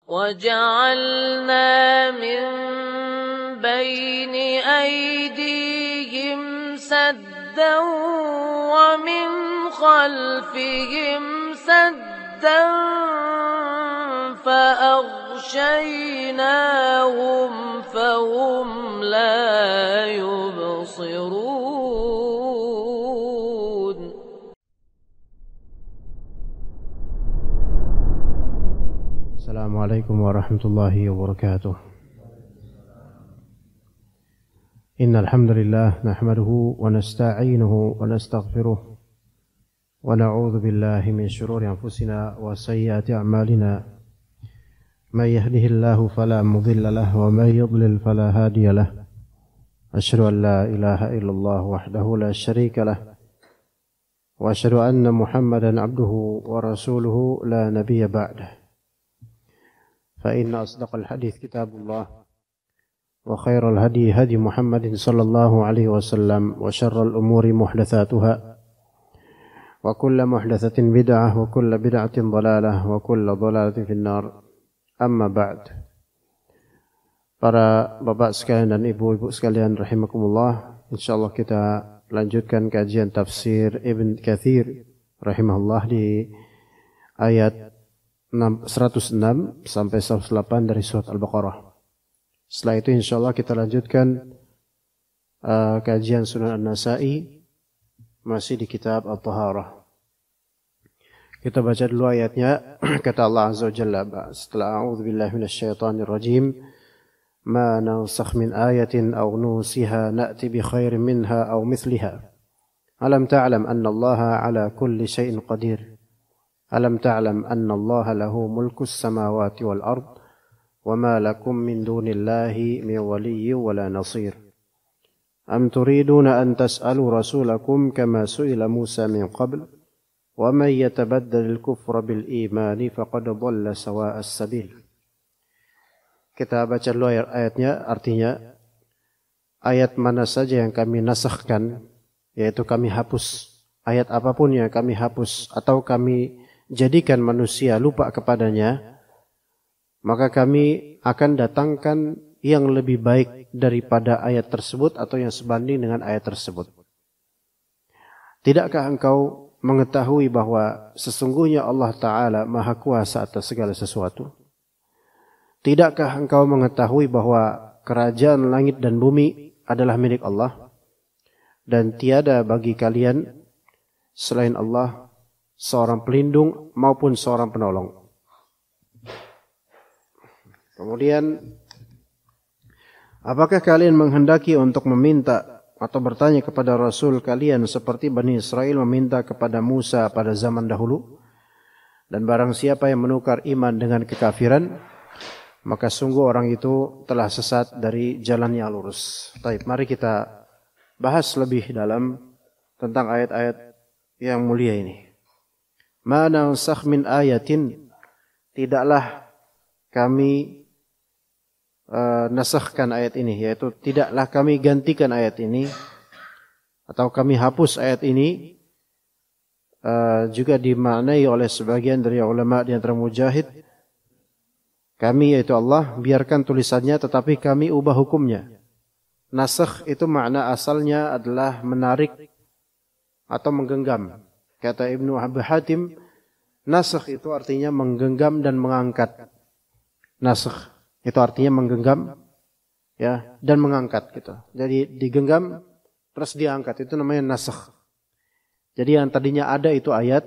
وَجَعَلْنَا مِنْ بَيْنِ أَيْدِيهِمْ سَدًّا وَمِنْ خَلْفِهِمْ سَدًّا فَأَغْشَيْنَاهُمْ فَهُمْ لَا يُبْصِرُونَ. Assalamualaikum warahmatullahi wabarakatuh. Innal hamdalillah nahmaduhu wa nasta'inuhu wa nastaghfiruh wa na'udzu billahi min shururi anfusina wa sayyiati a'malina. May yahdihillahu fala mudilla lahu wa may yudlil fala hadiya lahu. Asyhadu an la ilaha illallah wahdahu la syarika lahu wa asyhadu anna Muhammadan 'abduhu wa rasuluhu la nabiyya ba'dahu. فإن أصدق الحديث كتاب الله وخير الهدي هدي محمد صلى الله عليه وسلم وشر الأمور محدثاتها وكل محدثة بدعة وكل بدعة ضلالة وكل ضلالة في النار. أما بعد. Para bapak sekalian dan ibu-ibu sekalian rahimakumullah, insyaallah kita lanjutkan kajian tafsir Ibn Katsir rahimahullah di ayat 106 sampai 108 dari surat Al-Baqarah. Setelah itu insyaallah kita lanjutkan kajian Sunan An-Nasa'i masih di kitab At-Taharah. Kita baca dulu ayatnya. Kata Allah Azza wa Jalla setelah a'udzubillahi minasyaitonir rajim, ma nansakh min ayatin aw nusiha na'ti bi khairin minha aw mithliha. Alam ta'lam anna Allaha 'ala kulli syai'in qadir. Alam ta'lam anna Allah lahu mulkus samawati wal ard wa ma lakum min dunillahi min waliyyin wala nasir. Am turiduna an tas'alu rasulakum kama su'ila Musa min qabl wa man yatabaddal al-kufra bil imani faqad dhalla sawa'as sabil. Kita baca dulu ayatnya, artinya ayat mana saja yang kami nasakhkan, yaitu kami hapus, ayat apapun yang kami hapus atau kami jadikan manusia lupa kepadanya, maka kami akan datangkan yang lebih baik daripada ayat tersebut atau yang sebanding dengan ayat tersebut. Tidakkah engkau mengetahui bahwa sesungguhnya Allah Ta'ala Maha Kuasa atas segala sesuatu? Tidakkah engkau mengetahui bahwa kerajaan langit dan bumi adalah milik Allah dan tiada bagi kalian selain Allah seorang pelindung maupun seorang penolong. Kemudian, apakah kalian menghendaki untuk meminta atau bertanya kepada Rasul kalian seperti Bani Israel meminta kepada Musa pada zaman dahulu? Dan barang siapa yang menukar iman dengan kekafiran, maka sungguh orang itu telah sesat dari jalan yang lurus. Baik, mari kita bahas lebih dalam tentang ayat-ayat yang mulia ini. Ma nansakh min ayatin, tidaklah kami nasakhkan ayat ini, yaitu tidaklah kami gantikan ayat ini atau kami hapus ayat ini, juga dimaknai oleh sebagian dari ulama di antara Mujahid, kami yaitu Allah biarkan tulisannya tetapi kami ubah hukumnya. Nasakh itu makna asalnya adalah menarik atau menggenggam. Kata Ibnu Abi Hatim, nasakh itu artinya menggenggam dan mengangkat. Nasakh itu artinya menggenggam, ya, dan mengangkat gitu. Jadi digenggam terus diangkat, itu namanya nasakh. Jadi yang tadinya ada itu ayat,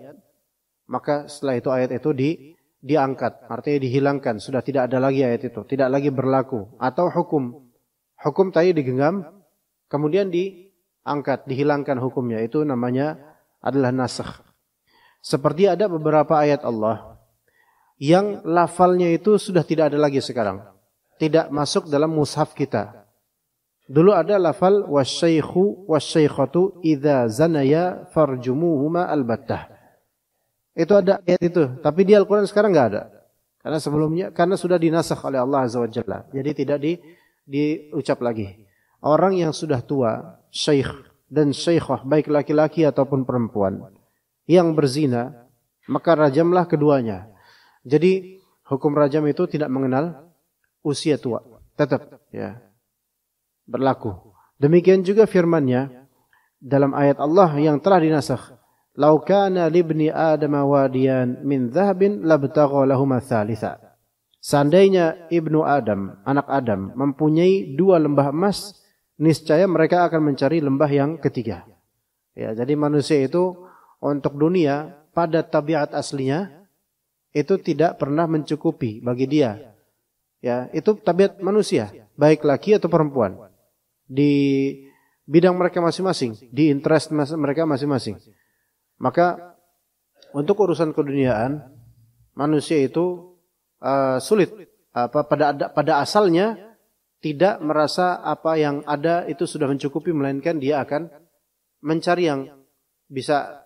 maka setelah itu ayat itu diangkat, artinya dihilangkan, sudah tidak ada lagi ayat itu, tidak lagi berlaku. Atau hukum tadi digenggam, kemudian diangkat, dihilangkan hukumnya, itu namanya adalah nasakh. Seperti ada beberapa ayat Allah yang lafalnya itu sudah tidak ada lagi sekarang, tidak masuk dalam mushaf kita. Dulu ada lafal wasyaikhu wasyaikhatu idza zanaya farjumuhuma albattah. Itu ada ayat itu, tapi di Al-Qur'an sekarang enggak ada. Karena sudah dinasakh oleh Allah Azza wa Jalla. Jadi tidak diucap lagi. Orang yang sudah tua, syekh dan syekhah, baik laki-laki ataupun perempuan, yang berzina, maka rajamlah keduanya. Jadi Hukum rajam itu tidak mengenal usia tua, tetap ya berlaku. Demikian juga firman-Nya dalam ayat Allah yang telah dinasakh. Lau kana libni Adam wadiyan min dhahabin labtagha lahum thalitha. Seandainya Ibnu Adam, anak Adam, mempunyai 2 lembah emas, niscaya mereka akan mencari lembah yang ketiga. Ya, jadi manusia itu untuk dunia pada tabiat aslinya itu tidak pernah mencukupi bagi dia. Ya, itu tabiat manusia, baik laki atau perempuan. Di bidang mereka masing-masing, di interest mereka masing-masing. Maka untuk urusan keduniaan manusia itu sulit. Pada asalnya tidak merasa apa yang ada itu sudah mencukupi, melainkan dia akan mencari yang bisa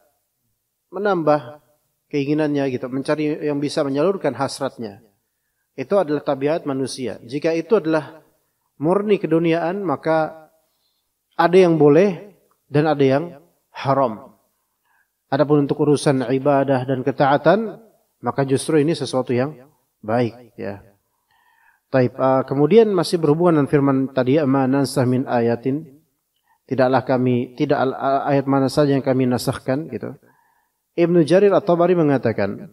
menambah keinginannya gitu, mencari yang bisa menyalurkan hasratnya. Itu adalah tabiat manusia. Jika itu adalah murni keduniaan, maka ada yang boleh dan ada yang haram. Adapun untuk urusan ibadah dan ketaatan, maka justru ini sesuatu yang baik ya. Taib, kemudian masih berhubungan dengan firman tadi, ma nansah min ayatin, tidak ayat mana saja yang kami nasahkan gitu. Ibnu Jarir At-Tabari mengatakan,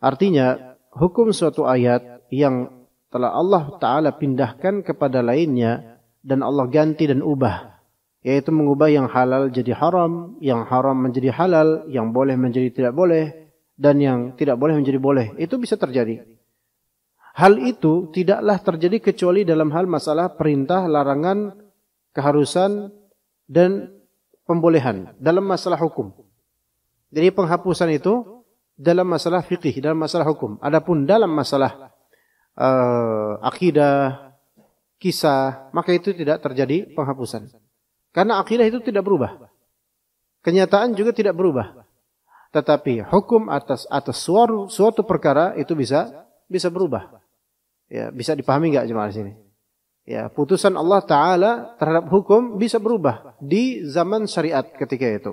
artinya hukum suatu ayat yang telah Allah Ta'ala pindahkan kepada lainnya dan Allah ganti dan ubah, yaitu mengubah yang halal jadi haram, yang haram menjadi halal, yang boleh menjadi tidak boleh, dan yang tidak boleh menjadi boleh. Itu bisa terjadi. Hal itu tidaklah terjadi kecuali dalam hal masalah perintah, larangan, keharusan, dan pembolehan dalam masalah hukum. Jadi penghapusan itu dalam masalah fikih, dalam masalah hukum. Adapun dalam masalah akidah, kisah, maka itu tidak terjadi penghapusan. Karena akidah itu tidak berubah. Kenyataan juga tidak berubah. Tetapi hukum atas suatu perkara itu bisa berubah. Ya, bisa dipahami enggak jemaah di sini? Ya, putusan Allah Ta'ala terhadap hukum bisa berubah di zaman syariat ketika itu.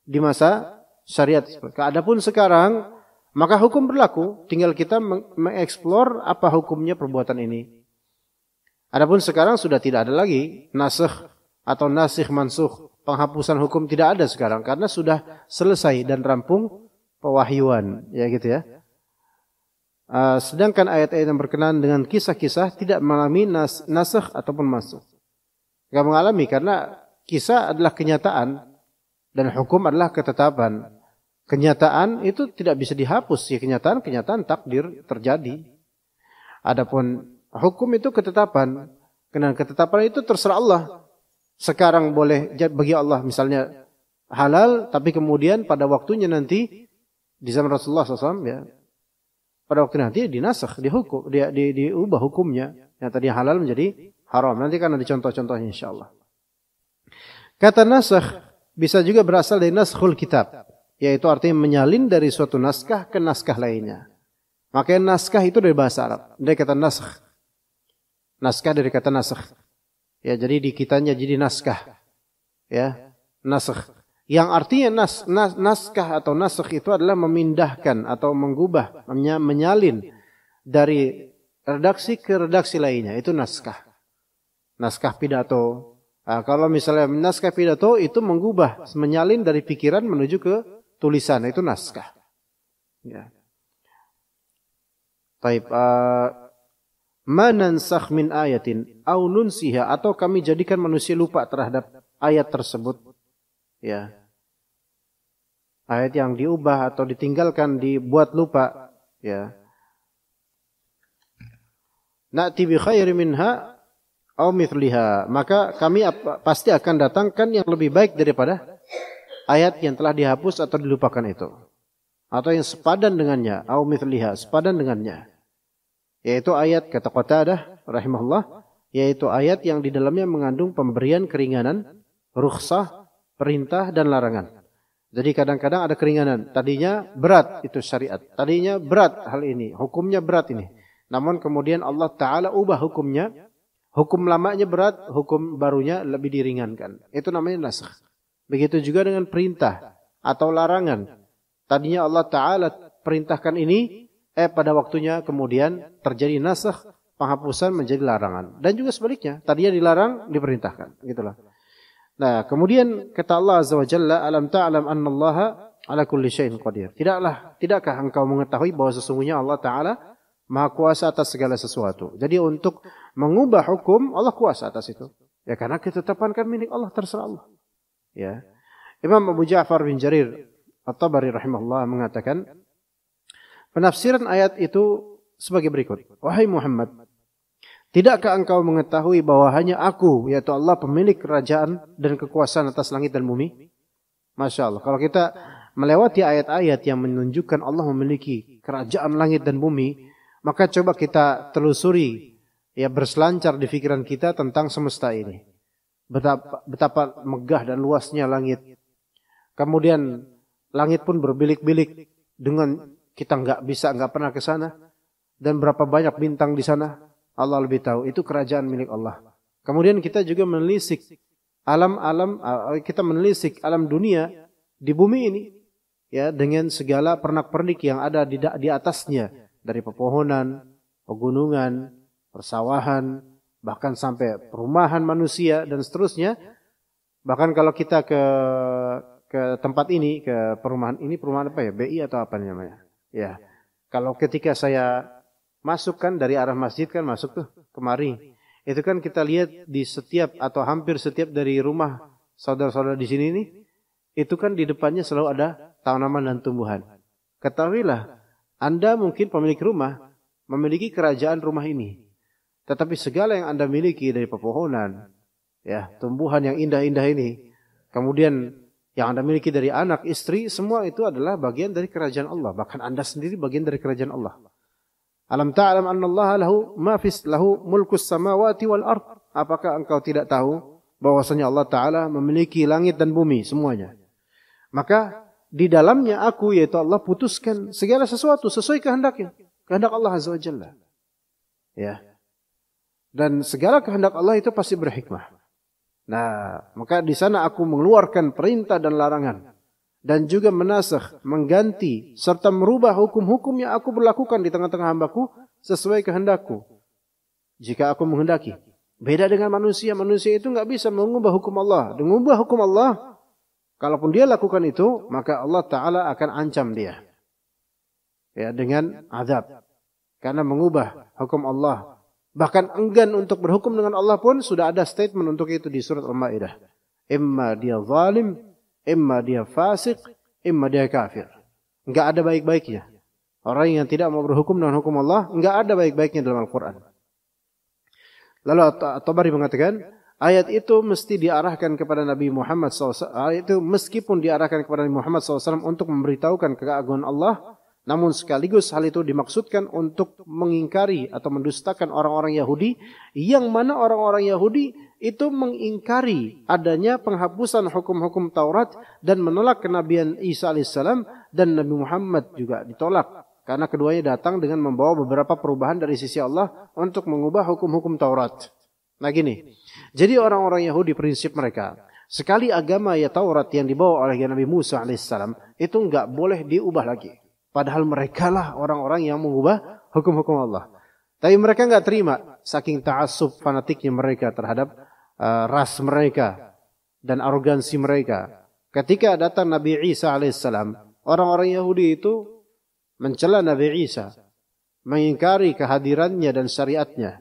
Di masa syariat. Adapun sekarang, maka hukum berlaku. Tinggal kita mengeksplor apa hukumnya perbuatan ini. Adapun sekarang sudah tidak ada lagi nasakh atau nasikh mansukh. Penghapusan hukum tidak ada sekarang. Karena sudah selesai dan rampung pewahyuan. Ya gitu ya. Sedangkan ayat-ayat yang berkenaan dengan kisah-kisah tidak mengalami nasakh ataupun mansukh. Tidak mengalami karena kisah adalah kenyataan dan hukum adalah ketetapan. Kenyataan itu tidak bisa dihapus. Ya, kenyataan takdir terjadi. Adapun hukum itu ketetapan. Karena ketetapan itu terserah Allah. Sekarang boleh bagi Allah misalnya halal, tapi kemudian pada waktunya nanti di zaman Rasulullah SAW ya. Pada waktu nanti dinasakh, diubah hukumnya. Yang tadi halal menjadi haram. Nanti kan ada contoh-contohnya insyaAllah. Kata nasakh bisa juga berasal dari naskhul kitab. Yaitu artinya menyalin dari suatu naskah ke naskah lainnya. Makanya naskah itu dari bahasa Arab. Dari kata nasakh. Naskah dari kata nasakh. Ya, jadi di kitanya jadi naskah. Ya, nasakh. Yang artinya naskah atau nasakh itu adalah memindahkan atau mengubah, menyalin dari redaksi ke redaksi lainnya. Itu naskah. Naskah pidato. Kalau misalnya naskah pidato itu mengubah, menyalin dari pikiran menuju ke tulisan. Itu naskah. Ya. Taib. Ma nansakh min ayatin au nunsiha, atau kami jadikan manusia lupa terhadap ayat tersebut. Ya. Ayat yang diubah atau ditinggalkan, dibuat lupa, ya. Na'ti bi khairin minha aw mithliha, maka kami pasti akan datangkan yang lebih baik daripada ayat yang telah dihapus atau dilupakan itu, atau yang sepadan dengannya, aw mithliha, sepadan dengannya. Yaitu ayat kata Qatadah rahimahullah, yaitu ayat yang di dalamnya mengandung pemberian keringanan, rukhsah, perintah dan larangan. Jadi kadang-kadang ada keringanan. Tadinya berat itu syariat. Tadinya berat hal ini. Hukumnya berat ini. Namun kemudian Allah Ta'ala ubah hukumnya. Hukum lamanya berat, hukum barunya lebih diringankan. Itu namanya nasakh. Begitu juga dengan perintah atau larangan. Tadinya Allah Ta'ala perintahkan ini, pada waktunya kemudian terjadi nasakh, penghapusan menjadi larangan. Dan juga sebaliknya, tadinya dilarang diperintahkan, gitulah. Nah, kemudian kata Allah Azza wa Jalla, alam ta'lam annallaha ala kulli syai'in qadir. Tidakkah engkau mengetahui bahwa sesungguhnya Allah Ta'ala Maha kuasa atas segala sesuatu. Jadi untuk mengubah hukum, Allah kuasa atas itu. Ya, karena ketetapan kan milik Allah, terserah Allah. Ya. Imam Abu Ja'far bin Jarir At-Tabari rahimahullah mengatakan, penafsiran ayat itu sebagai berikut. Wahai Muhammad, tidakkah engkau mengetahui bahwa hanya aku, yaitu Allah, pemilik kerajaan dan kekuasaan atas langit dan bumi? Masya Allah. Kalau kita melewati ayat-ayat yang menunjukkan Allah memiliki kerajaan langit dan bumi, maka coba kita telusuri, ya, berselancar di pikiran kita tentang semesta ini. Betapa megah dan luasnya langit. Kemudian langit pun berbilik-bilik dengan kita nggak pernah ke sana. Dan berapa banyak bintang di sana, Allah lebih tahu. Itu kerajaan milik Allah. Kemudian kita juga menelisik kita menelisik alam dunia di bumi ini, ya, dengan segala pernak-pernik yang ada di atasnya. Dari pepohonan, pegunungan, persawahan, bahkan sampai perumahan manusia dan seterusnya. Bahkan kalau kita ke tempat ini, ke perumahan apa ya? BI atau apa namanya? Ya. Kalau ketika saya masuk kan dari arah masjid kan masuk tuh kemari. Itu kan kita lihat di setiap atau hampir setiap dari rumah saudara-saudara di sini nih, itu kan di depannya selalu ada tanaman dan tumbuhan. Ketahuilah, Anda mungkin pemilik rumah, memiliki kerajaan rumah ini. Tetapi segala yang Anda miliki dari pepohonan, ya, tumbuhan yang indah-indah ini, kemudian yang Anda miliki dari anak, istri, semua itu adalah bagian dari kerajaan Allah. Bahkan Anda sendiri bagian dari kerajaan Allah. Alam ta'lam annallaha lahu mulkus samawati wal ard. Apakah engkau tidak tahu bahwasanya Allah Ta'ala memiliki langit dan bumi semuanya? Maka di dalamnya aku, yaitu Allah, putuskan segala sesuatu sesuai kehendaknya. Kehendak Allah Azza wa Jalla. Ya. Dan segala kehendak Allah itu pasti berhikmah. Nah, maka di sana aku mengeluarkan perintah dan larangan. Dan juga menasakh, mengganti, serta merubah hukum-hukum yang aku berlakukan di tengah-tengah hambaku sesuai kehendakku. Jika aku menghendaki. Beda dengan manusia. Manusia itu nggak bisa mengubah hukum Allah. Mengubah hukum Allah, kalaupun dia lakukan itu, maka Allah Ta'ala akan ancam dia, ya, dengan azab. Karena mengubah hukum Allah. Bahkan enggan untuk berhukum dengan Allah pun sudah ada statement untuk itu di surat Al-Ma'idah. Imma dia zalim, imma dia fasik, imma dia kafir. Enggak ada baik-baiknya. Orang yang tidak mau berhukum dengan hukum Allah, enggak ada baik-baiknya dalam Al-Quran. Lalu At-Tabari mengatakan, ayat itu mesti diarahkan kepada Nabi Muhammad SAW. Ayat itu meskipun diarahkan kepada Nabi Muhammad SAW untuk memberitahukan keagungan Allah, namun sekaligus hal itu dimaksudkan untuk mengingkari atau mendustakan orang-orang Yahudi, yang mana orang-orang Yahudi itu mengingkari adanya penghapusan hukum-hukum Taurat dan menolak kenabian Isa alaihissalam, dan Nabi Muhammad juga ditolak. Karena keduanya datang dengan membawa beberapa perubahan dari sisi Allah untuk mengubah hukum-hukum Taurat. Nah gini, jadi orang-orang Yahudi prinsip mereka, sekali agama ya Taurat yang dibawa oleh Nabi Musa alaihissalam itu enggak boleh diubah lagi. Padahal mereka lah orang-orang yang mengubah hukum-hukum Allah. Tapi mereka enggak terima, saking ta'assub fanatiknya mereka terhadap ras mereka dan arogansi mereka. Ketika datang Nabi Isa alaihissalam, orang-orang Yahudi itu mencela Nabi Isa, mengingkari kehadirannya dan syariatnya,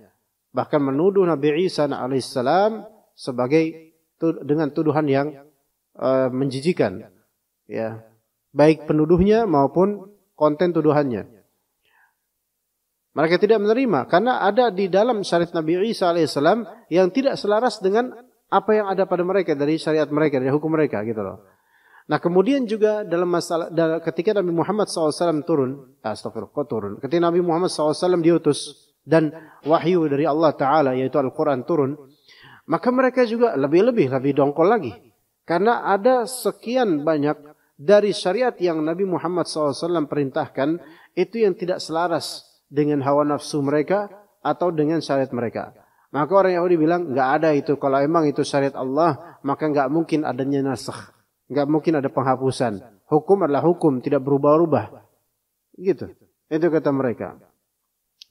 bahkan menuduh Nabi Isa alaihissalam sebagai dengan tuduhan yang menjijikan, ya, baik penuduhnya maupun konten tuduhannya. Mereka tidak menerima karena ada di dalam syariat Nabi Isa alaihissalam yang tidak selaras dengan apa yang ada pada mereka dari syariat mereka, dari hukum mereka, gitu loh. Nah kemudian juga dalam masalah ketika Nabi Muhammad SAW turun, ketika Nabi Muhammad SAW diutus dan wahyu dari Allah Ta'ala yaitu Al-Quran turun, maka mereka juga lebih dongkol lagi. Karena ada sekian banyak dari syariat yang Nabi Muhammad SAW perintahkan itu yang tidak selaras dengan hawa nafsu mereka atau dengan syariat mereka. Maka orang Yahudi bilang, nggak ada itu. Kalau emang itu syariat Allah, maka nggak mungkin adanya nasakh. Nggak mungkin ada penghapusan. Hukum adalah hukum, tidak berubah-ubah. Gitu. Itu kata mereka.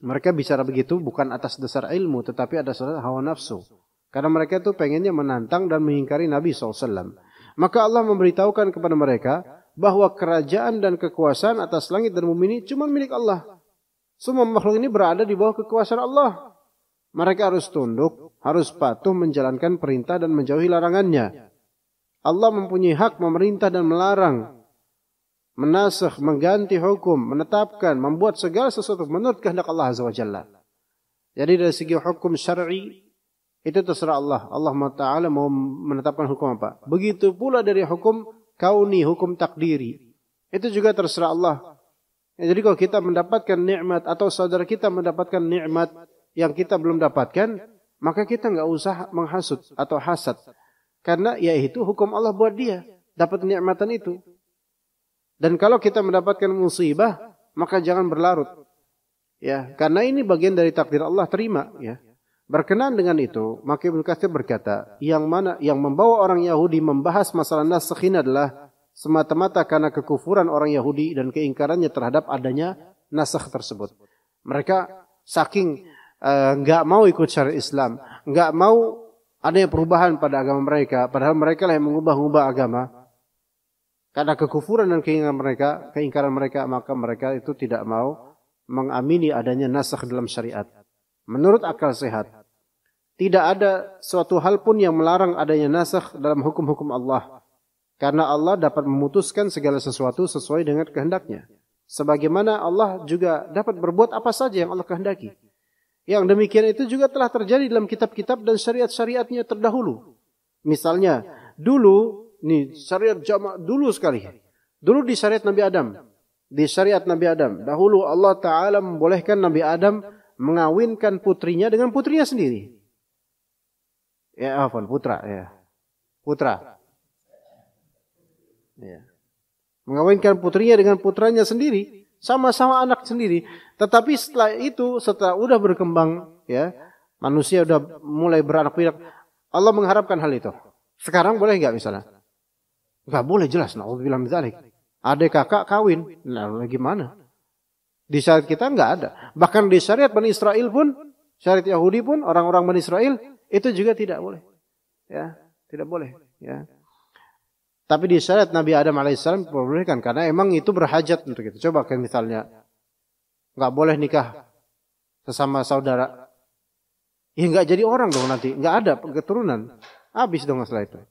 Mereka bicara begitu bukan atas dasar ilmu, tetapi atas dasar hawa nafsu. Karena mereka itu pengennya menantang dan mengingkari Nabi SAW. Maka Allah memberitahukan kepada mereka bahwa kerajaan dan kekuasaan atas langit dan bumi ini cuma milik Allah. Semua makhluk ini berada di bawah kekuasaan Allah. Mereka harus tunduk, harus patuh menjalankan perintah dan menjauhi larangannya. Allah mempunyai hak memerintah dan melarang, menasakh, mengganti hukum, menetapkan, membuat segala sesuatu menurut kehendak Allah Azza wa Jalla. Jadi dari segi hukum syar'i itu terserah Allah. Allah Ta'ala mau menetapkan hukum apa. Begitu pula dari hukum kauni, hukum takdiri. Itu juga terserah Allah. Ya, jadi kalau kita mendapatkan nikmat atau saudara kita mendapatkan nikmat yang kita belum dapatkan, maka kita nggak usah menghasut atau hasad. Karena yaitu hukum Allah buat dia. Dapat nikmatan itu. Dan kalau kita mendapatkan musibah, maka jangan berlarut. Ya, karena ini bagian dari takdir Allah, terima. Ya. Berkenaan dengan itu, maka Ibnu Katsir berkata, yang membawa orang Yahudi membahas masalah nasakh ini adalah semata-mata karena kekufuran orang Yahudi dan keingkarannya terhadap adanya nasakh tersebut. Mereka saking nggak mau ikut syariat Islam, nggak mau adanya perubahan pada agama mereka, padahal mereka lah yang mengubah-ubah agama. Karena kekufuran dan keingkaran mereka, maka mereka itu tidak mau mengamini adanya nasakh dalam syariat. Menurut akal sehat, tidak ada suatu hal pun yang melarang adanya nasakh dalam hukum-hukum Allah. Karena Allah dapat memutuskan segala sesuatu sesuai dengan kehendaknya. Sebagaimana Allah juga dapat berbuat apa saja yang Allah kehendaki. Yang demikian itu juga telah terjadi dalam kitab-kitab dan syariat-syariatnya terdahulu. Misalnya, dulu, nih syariat jamaah dulu sekali. Dulu di syariat Nabi Adam. Di syariat Nabi Adam. Dahulu Allah Ta'ala membolehkan Nabi Adam mengawinkan putrinya dengan putrinya sendiri. Ya, putra. Ya. Putra. Ya. Mengawinkan putrinya dengan putranya sendiri. Sama-sama anak sendiri. Tetapi setelah itu, setelah udah berkembang, ya, manusia udah mulai beranak pinak, Allah mengharapkan hal itu. Sekarang boleh nggak misalnya? Nggak boleh, jelas. Na'udzubillah min dzalik. Adik kakak kawin. Nah, gimana? Di syariat kita nggak ada. Bahkan di syariat Bani Israel pun, syariat Yahudi pun, orang-orang Bani Israel itu juga tidak boleh. Ya, tidak boleh. Ya. Tapi di syariat Nabi Adam alaihissalam diperbolehkan karena emang itu berhajat untuk itu. Coba kan misalnya nggak boleh nikah sesama saudara, ya nggak jadi orang dong nanti, nggak ada keturunan, habis dong masalah itu.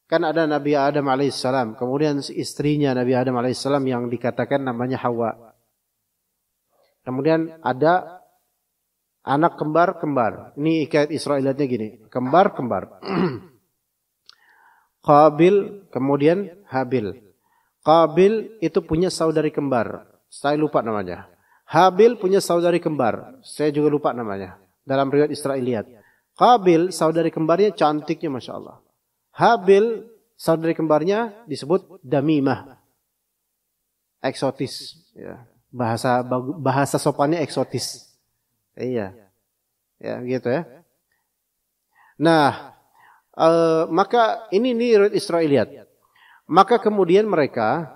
Kan ada Nabi Adam alaihissalam, kemudian istrinya Nabi Adam alaihissalam yang dikatakan namanya Hawa. Kemudian ada anak kembar-kembar. Ini hikayat Israiliyatnya gini, kembar-kembar. Qabil, kemudian Habil. Qabil itu punya saudari kembar. Saya lupa namanya. Habil punya saudari kembar. Saya juga lupa namanya. Dalam riwayat Israiliyat. Qabil, saudari kembarnya cantiknya Masya Allah. Habil, saudari kembarnya disebut Damimah. Eksotis. Ya. Bahasa sopannya eksotis. Iya. Ya, gitu ya. Nah, maka ini riwayat Israiliyat. Maka kemudian mereka,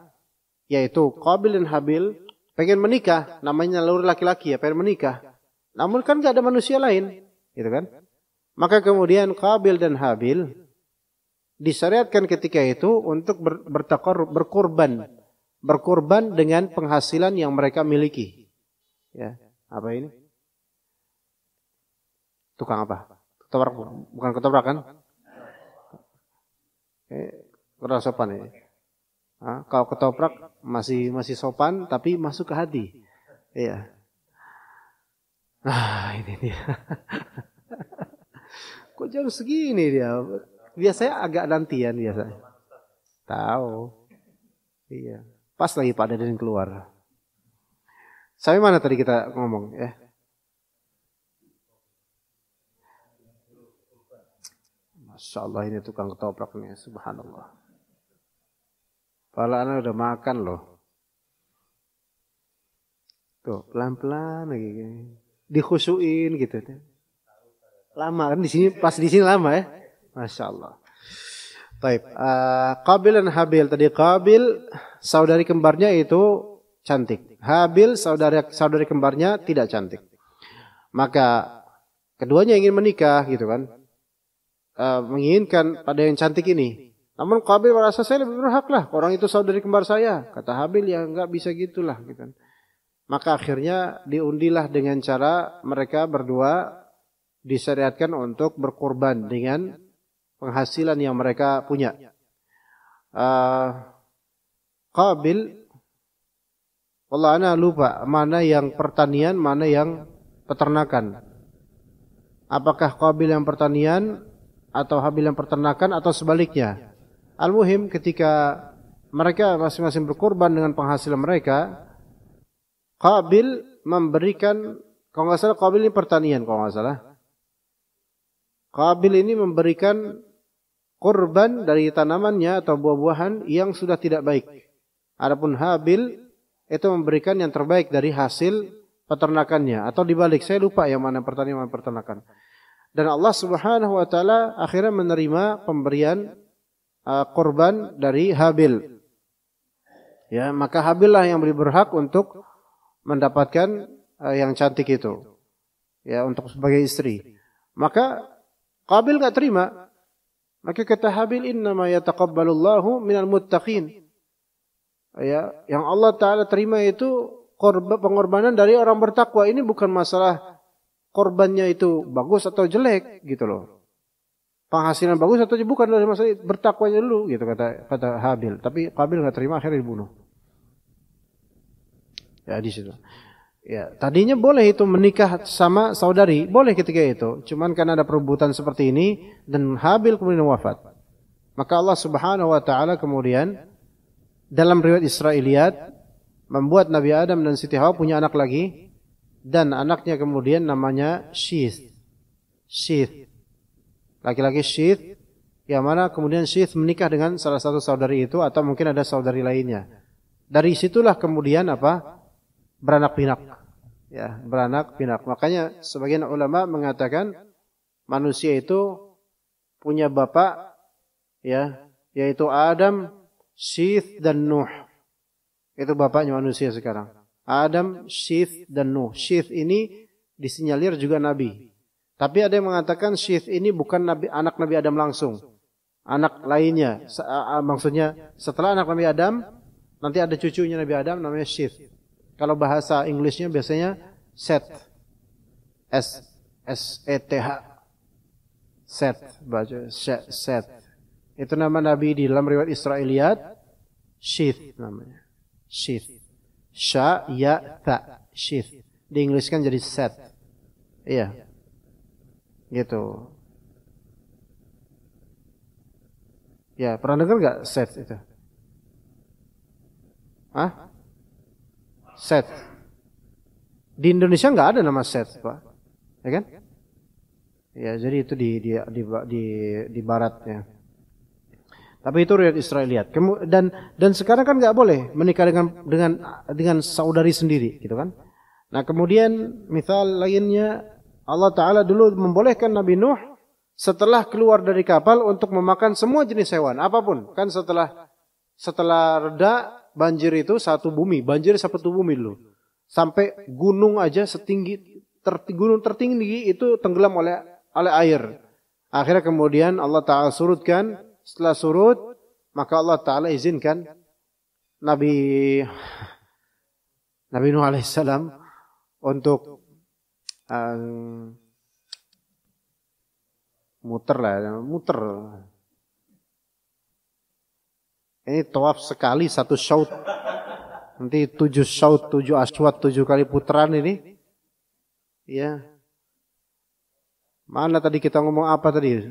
yaitu Qabil dan Habil, pengen menikah. Namanya naluri laki-laki ya, pengen menikah. Namun kan gak ada manusia lain, gitu kan? Maka kemudian Qabil dan Habil disyariatkan ketika itu untuk berkorban dengan penghasilan yang mereka miliki. Ya, apa ini? Tukang apa? Ketoprak, bukan ketoprak kan? Kurang sopan ya. Kalau ketoprak masih sopan tapi masuk ke hati. Iya. Nah, ini dia. Kok jam segini dia? Biasanya agak nantian biasanya. Tahu. Iya. Pas lagi Pak Deden keluar. Sampai mana tadi kita ngomong ya? Masya Allah, ini tukang ketoprak nih, subhanallah. Kepala anak udah makan loh. Tuh, pelan-pelan lagi. Dikhusyuin gitu. Lama kan di sini, pas di sini lama ya. Masya Allah. Baik, Qabil dan Habil. Tadi Qabil, saudari kembarnya itu cantik. Habil saudari kembarnya tidak cantik. Maka keduanya ingin menikah gitu kan. Menginginkan pada yang cantik ini. Namun Qabil merasa saya lebih berhak lah. Orang itu saudari kembar saya. Kata Habil ya enggak bisa gitulah gitu kan. Maka akhirnya diundilah dengan cara mereka berdua disyariatkan untuk berkorban dengan penghasilan yang mereka punya. Qabil, wallah ana lupa mana yang pertanian, mana yang peternakan. Apakah Qabil yang pertanian atau Habil yang peternakan atau sebaliknya? Al-muhim ketika mereka masing-masing berkorban dengan penghasilan mereka, Qabil memberikan, kalau nggak salah Qabil ini pertanian kalau nggak salah. Qabil ini memberikan korban dari tanamannya atau buah-buahan yang sudah tidak baik. Adapun Habil itu memberikan yang terbaik dari hasil peternakannya. Atau dibalik, saya lupa yang mana pertanian mana peternakan. Dan Allah Subhanahu wa taala akhirnya menerima pemberian korban dari Habil. Ya, maka Habil lah yang berhak untuk mendapatkan yang cantik itu. Ya, untuk sebagai istri. Maka Qabil enggak terima. Maka kata Habil, innama yataqabbalullahu minal muttaqin. Ya, yang Allah taala terima itu pengorbanan dari orang bertakwa. Ini bukan masalah korbannya itu bagus atau jelek gitu loh. Penghasilan bagus atau bukan, dari masalah bertakwanya dulu gitu kata Habil. Tapi Qabil enggak terima, akhirnya dibunuh. Ya di situ. Ya, tadinya boleh itu menikah sama saudari, boleh ketika itu. Cuman karena ada perebutan seperti ini dan Habil kemudian wafat. Maka Allah Subhanahu wa taala kemudian dalam riwayat Israiliyat membuat Nabi Adam dan Siti Hawa punya anak lagi, dan anaknya kemudian namanya Syith. Syith. Laki-laki Syith, yang mana kemudian Syith menikah dengan salah satu saudari itu atau mungkin ada saudari lainnya. Dari situlah kemudian beranak pinak. Ya, beranak pinak. Makanya sebagian ulama mengatakan manusia itu punya bapak, ya, yaitu Adam, Syith dan Nuh. Itu bapaknya manusia sekarang. Adam, Syith dan Nuh. Syith ini disinyalir juga nabi. Tapi ada yang mengatakan Syith ini bukan nabi, anak Nabi Adam langsung. Anak lainnya. Maksudnya setelah anak Nabi Adam nanti ada cucunya Nabi Adam namanya Syith. Kalau bahasa Inggrisnya biasanya Seth. S-E-T-H. Seth. Baca Seth. Itu nama Nabi di dalam riwayat Israiliyat. Syith namanya. Syith. Sya, ya, ta. Syith. Diinggriskan jadi Seth. Iya. Gitu. Ya, pernah dengar nggak Seth itu? Hah? Seth. Di Indonesia nggak ada nama Seth, Pak. Ya kan? Ya, jadi itu di baratnya. Tapi itu riwayat Israiliyat. Dan sekarang kan nggak boleh menikah dengan saudari sendiri, gitu kan? Nah, kemudian misal lainnya Allah Taala dulu membolehkan Nabi Nuh setelah keluar dari kapal untuk memakan semua jenis hewan, apapun. Kan setelah reda banjir itu satu bumi, banjir satu bumi dulu. Sampai gunung aja gunung tertinggi itu tenggelam oleh air. Akhirnya kemudian Allah Ta'ala surutkan. Setelah surut, maka Allah Ta'ala izinkan Nabi Nuh alaihissalam untuk muter. Ini tawaf sekali satu syaut. Nanti 7 syaut, 7 aswat, 7 kali putaran ini. Ya. Mana tadi kita ngomong apa tadi?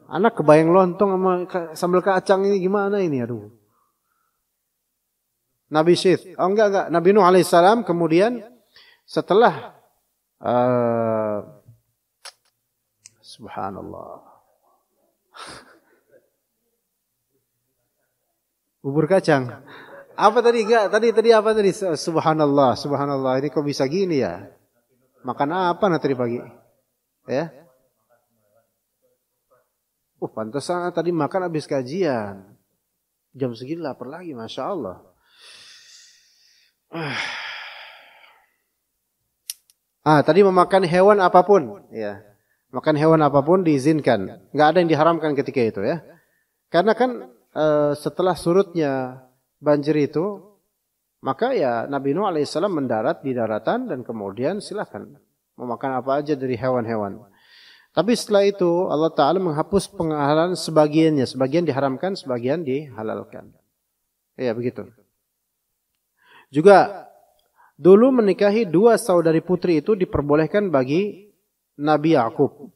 Anak kebayang lontong sama sambal kacang ini gimana ini? Aduh. Nabi Syith. Oh enggak. Nabi Nuh alaihissalam kemudian setelah subhanallah. Bubur kacang. Apa tadi? Enggak, tadi apa tadi? Subhanallah. Ini kok bisa gini ya? Makan apa nanti pagi? Ya? Pantesan tadi makan habis kajian. Jam segini lapar lagi, Masya Allah. Tadi memakan hewan apapun, ya. Makan hewan apapun diizinkan. Enggak ada yang diharamkan ketika itu, ya. Karena kan setelah surutnya banjir itu, maka ya Nabi Nuh alaihissalam mendarat di daratan dan kemudian silakan memakan apa aja dari hewan-hewan. Tapi setelah itu Allah Ta'ala menghapus penghalalan sebagiannya. Sebagian diharamkan, sebagian dihalalkan. Ya begitu. Juga dulu menikahi dua saudari putri itu diperbolehkan bagi Nabi Yakub.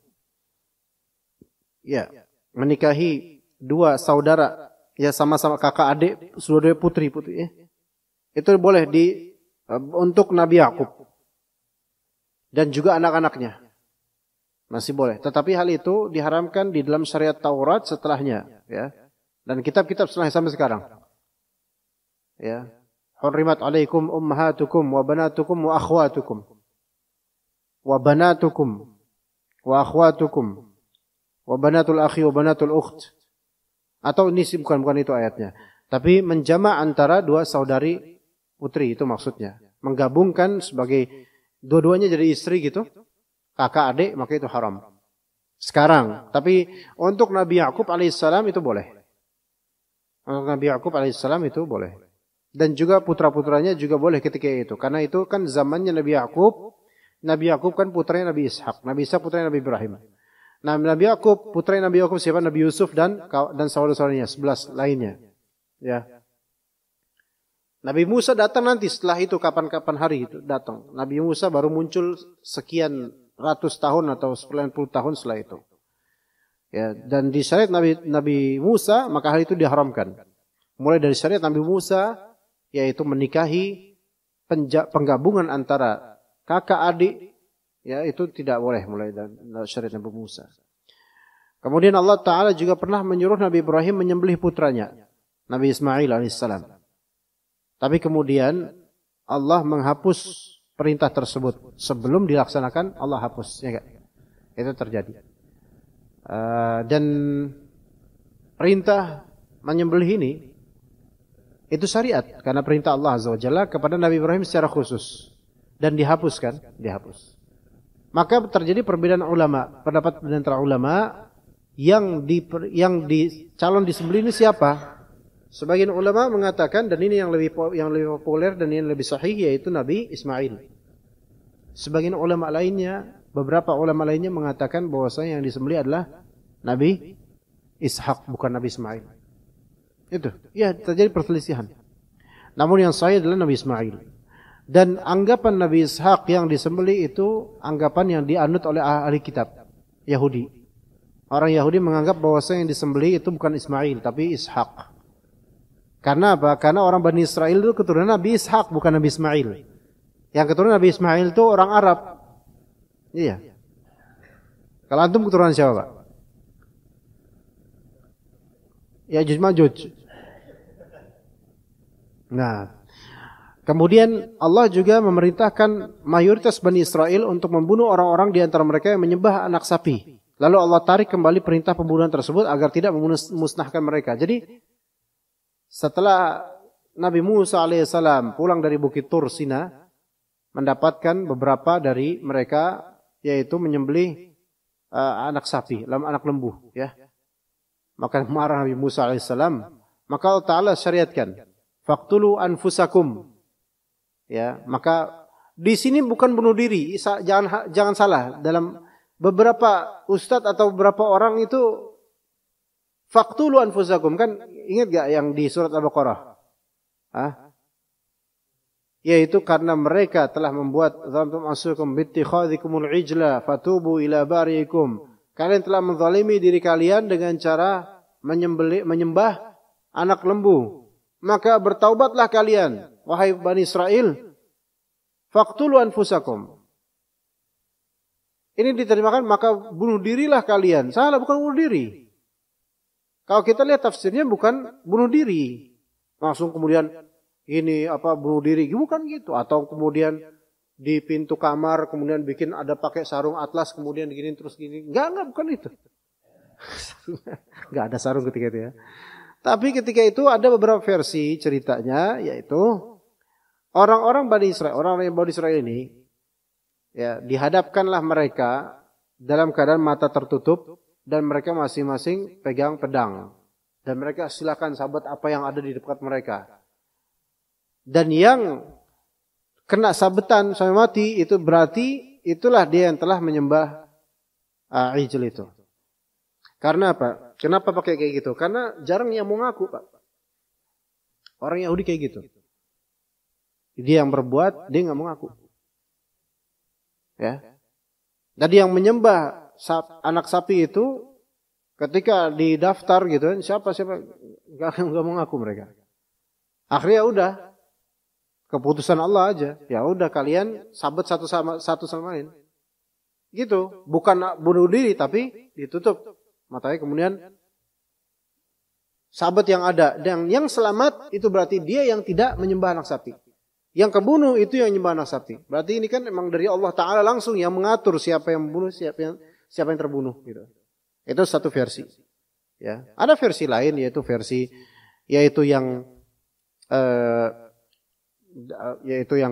Ya, menikahi dua saudara, ya sama-sama kakak adik, saudara putri. Ya. Itu boleh untuk Nabi Yakub. Dan juga anak-anaknya. Masih boleh. Tetapi hal itu diharamkan di dalam syariat Taurat setelahnya. Ya. Dan kitab-kitab setelahnya sampai sekarang. Ya. Hurrimat alaikum ummahatukum wa banatukum wa akhwatukum. Wa banatukum wa akhwatukum. Wa banatul akhi wa banatul ukht. Atau ini bukan itu ayatnya. Tapi menjama' antara dua saudari putri itu maksudnya. Menggabungkan sebagai dua-duanya jadi istri gitu. Kakak adik, maka itu haram. Sekarang, tapi untuk Nabi Yakub alaihissalam itu boleh. Untuk Nabi Yakub alaihissalam itu boleh. Dan juga putra-putranya juga boleh ketika itu. Karena itu kan zamannya Nabi Yakub. Nabi Yakub kan putranya Nabi Ishak. Nabi Ishak putranya Nabi Ibrahim. Nah, Nabi Yakub, putranya Nabi Yakub siapa? Nabi Yusuf dan saudara-saudaranya, 11 lainnya. Ya. Nabi Musa datang nanti setelah itu kapan-kapan hari itu datang. Nabi Musa baru muncul sekian ratus tahun atau 90 tahun setelah itu. Ya, dan di syariat Nabi Musa maka hal itu diharamkan. Mulai dari syariat Nabi Musa yaitu menikahi penggabungan antara kakak adik, ya itu tidak boleh mulai dari syariat Nabi Musa. Kemudian Allah Ta'ala juga pernah menyuruh Nabi Ibrahim menyembelih putranya, Nabi Ismail alaihissalam. Tapi kemudian Allah menghapus perintah tersebut sebelum dilaksanakan, Allah hapus, ya enggak? Itu terjadi. Dan perintah menyembelih ini itu syariat karena perintah Allah Azza wa Jalla kepada Nabi Ibrahim secara khusus dan dihapuskan, dihapus. Maka terjadi perbedaan ulama, pendapat di antara ulama yang calon disembelih ini siapa? Sebagian ulama mengatakan, dan ini yang lebih populer dan yang lebih sahih, yaitu Nabi Ismail. Sebagian ulama lainnya, beberapa ulama lainnya mengatakan bahwasanya yang disembelih adalah Nabi Ishak, bukan Nabi Ismail. Itu, ya terjadi perselisihan. Namun yang sahih adalah Nabi Ismail. Dan anggapan Nabi Ishak yang disembelih itu anggapan yang dianut oleh ahli kitab Yahudi. Orang Yahudi menganggap bahwasanya yang disembelih itu bukan Ismail, tapi Ishak. Karena apa? Karena orang Bani Israel itu keturunan Nabi Ishak, bukan Nabi Ismail. Yang keturunan Nabi Ismail itu orang Arab. Iya. Kalau antum keturunan siapa, Pak? Ya'juj Ma'juj. Nah, kemudian Allah juga memerintahkan mayoritas Bani Israel untuk membunuh orang-orang di antara mereka yang menyembah anak sapi. Lalu Allah tarik kembali perintah pembunuhan tersebut agar tidak memusnahkan mereka. Jadi setelah Nabi Musa alaihissalam pulang dari Bukit Tur Sina, mendapatkan beberapa dari mereka yaitu menyembelih anak sapi, anak lembu, ya. Maka marah Nabi Musa alaihissalam, maka Allah Ta'ala syariatkan, faqtulu anfusakum. Ya, maka di sini bukan bunuh diri, jangan salah. Dalam beberapa ustadz atau beberapa orang itu faqtulu anfusakum, kan ingat gak yang di surat Al-Baqarah? Yaitu karena mereka telah membuat zalamtum anfusakum bittikhadhikumul ijla fatubu ila bariikum. Kalian telah menzalimi diri kalian dengan cara menyembah anak lembu. Maka bertaubatlah kalian, wahai Bani Israel. Faqtulu anfusakum. Ini diterjemahkan, maka bunuh dirilah kalian. Salah, bukan bunuh diri. Kalau kita lihat tafsirnya bukan bunuh diri. Langsung kemudian ini bunuh diri, bukan gitu. Atau kemudian di pintu kamar kemudian bikin ada pakai sarung atlas kemudian gini terus gini. Enggak, bukan itu. Enggak ada sarung ketika itu ya. Tapi ketika itu ada beberapa versi ceritanya, yaitu orang-orang Bani Israel, orang-orang Bani Israel ini, ya, dihadapkanlah mereka dalam keadaan mata tertutup dan mereka masing-masing pegang pedang. Dan mereka silakan sabet apa yang ada di dekat mereka. Dan yang kena sabetan sampai mati itu berarti itulah dia yang telah menyembah Ijl itu. Karena apa? Kenapa pakai kayak gitu? Karena jarang yang mau ngaku, Pak. Orang Yahudi kayak gitu. Dia yang berbuat, dia nggak mau ngaku. Ya. Jadi yang menyembah anak sapi itu ketika didaftar gitu kan, siapa nggak mau ngaku mereka. Akhirnya udah keputusan Allah aja. Ya udah kalian sabet satu sama lain. Gitu, bukan bunuh diri tapi ditutup matanya kemudian sabet yang ada dan yang selamat itu berarti dia yang tidak menyembah anak sapi. Yang kebunuh itu yang menyembah anak sapi. Berarti ini kan memang dari Allah Ta'ala langsung yang mengatur siapa yang membunuh, siapa yang terbunuh gitu. Itu satu versi. Ya, ada versi lain yaitu yang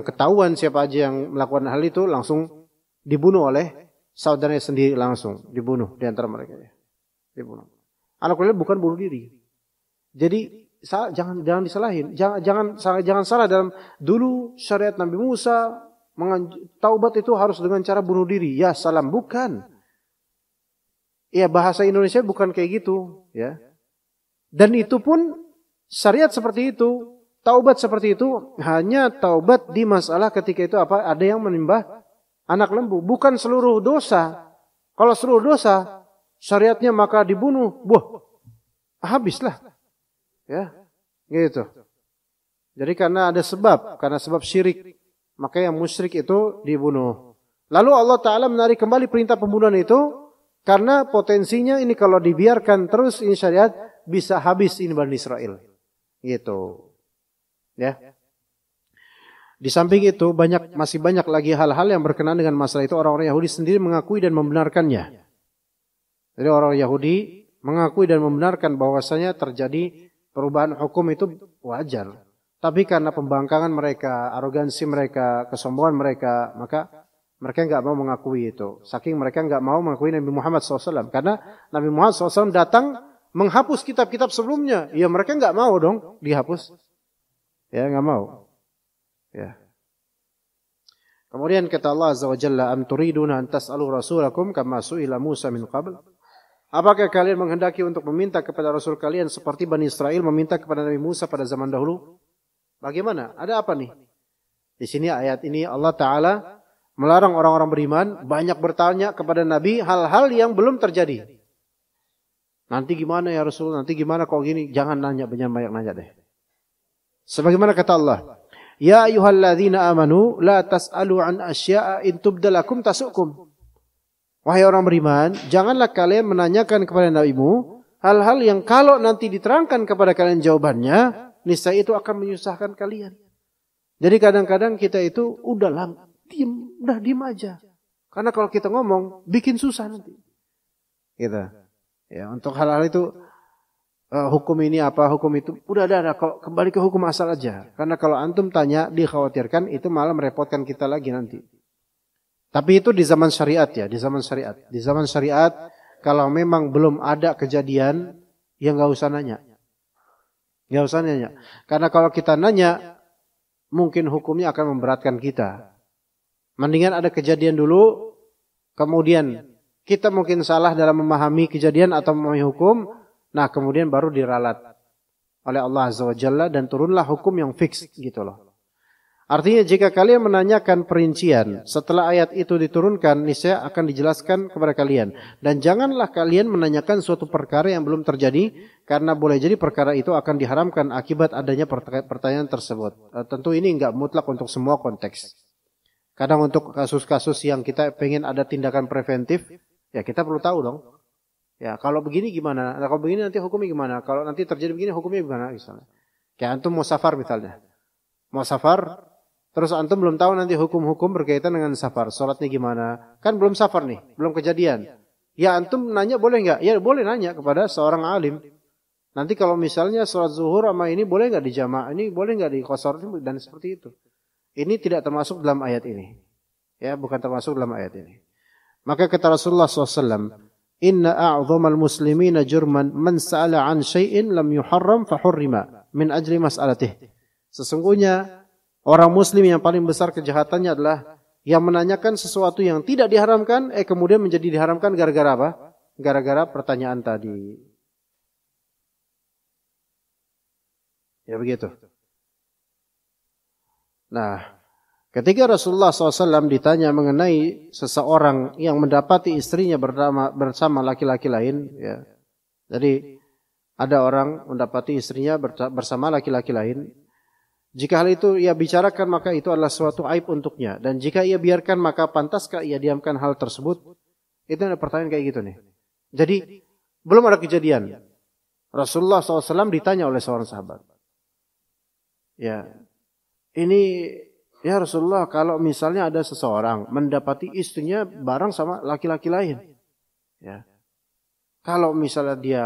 ketahuan siapa aja yang melakukan hal itu langsung dibunuh oleh saudaranya sendiri, langsung dibunuh di antara mereka ya. Dibunuh. Anak kuliah bukan bunuh diri. Jadi jangan disalahin. Jangan salah dalam dulu syariat Nabi Musa taubat itu harus dengan cara bunuh diri. Ya, salam bukan. Ya, bahasa Indonesia bukan kayak gitu, ya. Dan itu pun syariat seperti itu, taubat seperti itu hanya taubat di masalah ketika itu apa? Ada yang menyembah anak lembu, bukan seluruh dosa. Kalau seluruh dosa syariatnya maka dibunuh, habislah. Ya, gitu. Jadi karena sebab syirik, maka yang musyrik itu dibunuh. Lalu Allah Ta'ala menarik kembali perintah pembunuhan itu, karena potensinya ini kalau dibiarkan terus ini syariat, bisa habis ini Bani Israel. Gitu. Ya. Di samping itu, masih banyak lagi hal-hal yang berkenaan dengan masalah itu, orang-orang Yahudi sendiri mengakui dan membenarkannya. Jadi orang Yahudi mengakui dan membenarkan bahwasanya terjadi perubahan hukum itu wajar. Tapi karena pembangkangan mereka, arogansi mereka, kesombongan mereka, maka mereka nggak mau mengakui itu. Saking mereka nggak mau mengakui Nabi Muhammad SAW. Karena Nabi Muhammad SAW datang menghapus kitab-kitab sebelumnya. Ya mereka nggak mau dong dihapus. Ya nggak mau. Ya. Kemudian kata Allah Azza wa Jalla, am turiduna an tas'alu rasulakum kama su'ila Musa min qabl. Apakah kalian menghendaki untuk meminta kepada Rasul kalian seperti Bani Israel meminta kepada Nabi Musa pada zaman dahulu? Bagaimana? Ada apa nih? Di sini ayat ini Allah Ta'ala melarang orang-orang beriman banyak bertanya kepada Nabi hal-hal yang belum terjadi. Nanti gimana ya Rasul? Nanti gimana kok gini? Jangan banyak nanya deh. Sebagaimana kata Allah, ya ayyuhalladzina amanu la tas'alu an asya'a in tubdalakum tasukum. Wahai orang beriman, janganlah kalian menanyakan kepada nabimu hal-hal yang kalau nanti diterangkan kepada kalian jawabannya, niscaya itu akan menyusahkan kalian. Jadi kadang-kadang kita itu udah diem aja. Karena kalau kita ngomong, bikin susah nanti. Gitu. Ya, untuk hal-hal itu, hukum ini apa, hukum itu, udah ada, kalau kembali ke hukum asal aja. Karena kalau antum tanya, dikhawatirkan, itu malah merepotkan kita lagi nanti. Tapi itu di zaman syariat ya, di zaman syariat. Di zaman syariat, kalau memang belum ada kejadian, ya nggak usah nanya. Nggak usah nanya. Karena kalau kita nanya, mungkin hukumnya akan memberatkan kita. Mendingan ada kejadian dulu, kemudian kita mungkin salah dalam memahami kejadian atau memahami hukum, nah kemudian baru diralat oleh Allah Azza wa Jalla dan turunlah hukum yang fix gitu loh. Artinya jika kalian menanyakan perincian setelah ayat itu diturunkan, niscaya akan dijelaskan kepada kalian. Dan janganlah kalian menanyakan suatu perkara yang belum terjadi, karena boleh jadi perkara itu akan diharamkan akibat adanya pertanyaan tersebut. Tentu ini enggak mutlak untuk semua konteks. Kadang untuk kasus-kasus yang kita pengen ada tindakan preventif, ya kita perlu tahu dong. Ya kalau begini gimana? Nah, kalau begini nanti hukumnya gimana? Kalau nanti terjadi begini hukumnya gimana? Misalnya. Kayak antum mau safar misalnya. Mau safar, terus antum belum tahu nanti hukum-hukum berkaitan dengan safar. Salatnya gimana? Kan belum safar nih, belum kejadian. Ya antum nanya boleh nggak? Ya boleh nanya kepada seorang alim. Nanti kalau misalnya salat zuhur sama ini boleh nggak dijamak? Ini boleh nggak diqashar dan seperti itu. Ini tidak termasuk dalam ayat ini. Ya, bukan termasuk dalam ayat ini. Maka kata Rasulullah SAW, Inna a'zamal muslimina jurman man sa'ala an syai'in lam yuharram fahurrima min ajli mas'alatih. Sesungguhnya orang muslim yang paling besar kejahatannya adalah yang menanyakan sesuatu yang tidak diharamkan, kemudian menjadi diharamkan gara-gara apa? Gara-gara pertanyaan tadi. Ya begitu. Nah, ketika Rasulullah SAW ditanya mengenai seseorang yang mendapati istrinya bersama laki-laki lain, ya. Jadi ada orang mendapati istrinya bersama laki-laki lain. Jika hal itu ia bicarakan, maka itu adalah suatu aib untuknya. Dan jika ia biarkan, maka pantaskah ia diamkan hal tersebut? Itu ada pertanyaan kayak gitu nih. Jadi belum ada kejadian. Rasulullah SAW ditanya oleh seorang sahabat. Ya, ini ya Rasulullah, kalau misalnya ada seseorang mendapati istrinya bareng sama laki-laki lain, ya, kalau misalnya dia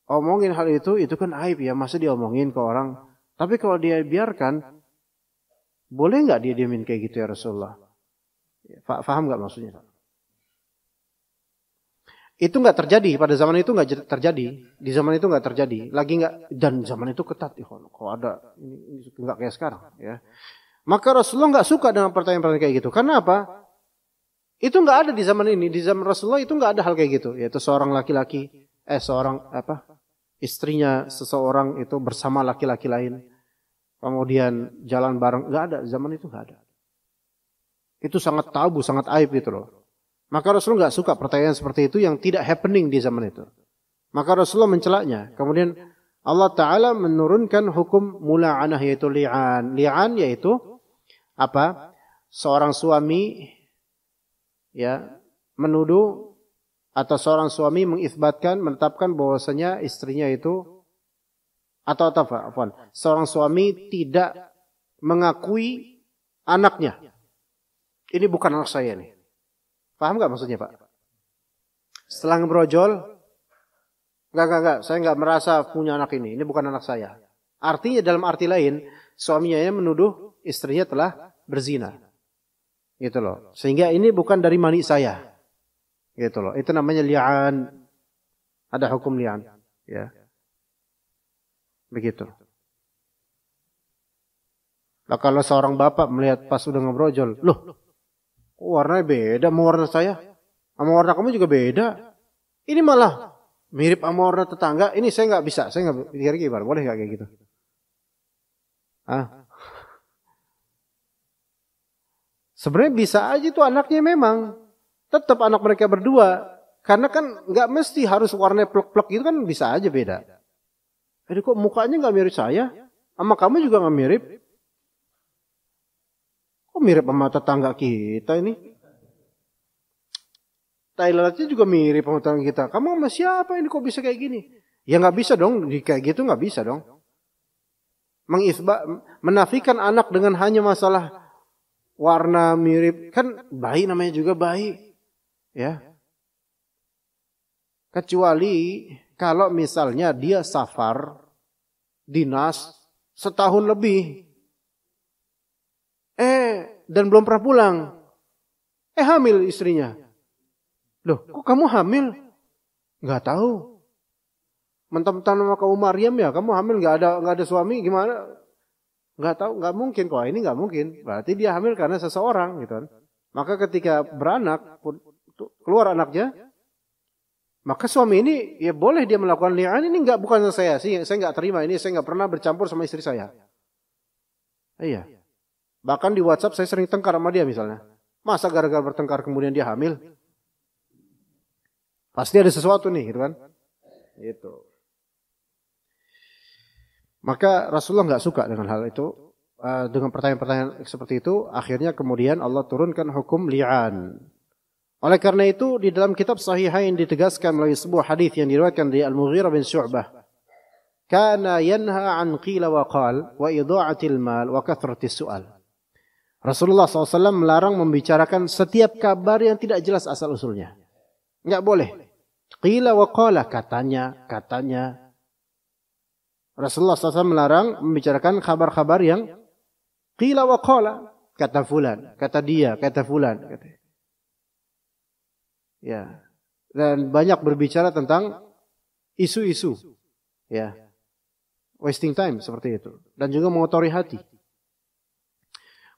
omongin hal itu kan aib ya, masa dia omongin ke orang. Tapi kalau dia biarkan, boleh nggak dia diemin kayak gitu ya Rasulullah? Faham nggak maksudnya? Itu nggak terjadi pada zaman itu, nggak terjadi di zaman itu, nggak terjadi lagi, nggak, dan zaman itu ketat. Kalau ada ini nggak kayak sekarang ya. Maka Rasulullah nggak suka dengan pertanyaan-pertanyaan kayak gitu. Karena apa? Itu nggak ada di zaman ini. Di zaman Rasulullah itu nggak ada hal kayak gitu. Yaitu seorang laki-laki, istrinya seseorang itu bersama laki-laki lain, kemudian jalan bareng, nggak ada. Zaman itu nggak ada. Itu sangat tabu, sangat aib gitu loh. Maka Rasulullah nggak suka pertanyaan seperti itu yang tidak happening di zaman itu. Maka Rasulullah mencelaknya. Kemudian Allah Ta'ala menurunkan hukum mula'anah, yaitu li'an. Li'an yaitu apa? Seorang suami ya menuduh, atau seorang suami mengisbatkan, menetapkan bahwasanya istrinya itu, atau seorang suami tidak mengakui anaknya. Ini bukan anak saya nih. Paham nggak maksudnya Pak? Setelah ngebrojol, enggak, saya nggak merasa punya anak ini bukan anak saya. Artinya dalam arti lain, suaminya menuduh istrinya telah berzina. Gitu loh. Sehingga ini bukan dari mani saya. Gitu loh. Itu namanya li'an. Ada hukum li'an. Ya. Begitu. Nah, kalau seorang bapak melihat pas udah ngebrojol, loh, warnanya beda sama warna saya, sama warna kamu juga beda. Ini malah mirip sama warna tetangga. Ini saya nggak bisa, saya nggak pikir gimana, boleh nggak kayak gitu? Sebenarnya bisa aja tuh anaknya memang tetap anak mereka berdua, karena kan nggak mesti harus warnanya plek-plek gitu kan, bisa aja beda. Jadi kok mukanya nggak mirip saya, sama kamu juga nggak mirip. Kok mirip sama tetangga kita ini? Thailandnya juga mirip sama tetangga kita. Kamu sama siapa ini kok bisa kayak gini? Ya nggak bisa dong, kayak gitu nggak bisa dong. Menafikan anak dengan hanya masalah warna mirip, kan bayi namanya juga bayi, ya. Kecuali kalau misalnya dia safar, dinas setahun lebih. Dan belum pernah pulang. Hamil istrinya. Loh, kok kamu hamil? Nggak tahu. Mentang-mentang sama kamu Maryam ya, kamu hamil nggak ada suami gimana? Nggak tahu, nggak mungkin kok. Ini nggak mungkin. Berarti dia hamil karena seseorang, gitu kan? Maka ketika beranak, keluar anaknya, maka suami ini ya boleh dia melakukan li'an. Ini bukan saya sih, saya nggak terima ini. Saya nggak pernah bercampur sama istri saya. Iya. Bahkan di WhatsApp saya sering tengkar sama dia misalnya. Masa gara-gara bertengkar kemudian dia hamil? Pasti ada sesuatu nih, gitu kan? Itu. Maka Rasulullah nggak suka dengan hal itu, dengan pertanyaan-pertanyaan seperti itu. Akhirnya kemudian Allah turunkan hukum li'an. Oleh karena itu di dalam kitab Sahihain ditegaskan melalui sebuah hadis yang diriwayatkan dari Al-Mughirah bin Syu'bah, kana yanha an qila wa qal wa idha'atil mal wa kathratis su'al. Rasulullah SAW melarang membicarakan setiap kabar yang tidak jelas asal-usulnya. Enggak boleh. Qila wa qala, katanya. Rasulullah SAW melarang membicarakan kabar-kabar yang Qila wa qala, kata fulan, kata dia, kata fulan, kata. Ya. Dan banyak berbicara tentang isu-isu. Ya. Wasting time seperti itu, dan juga mengotori hati.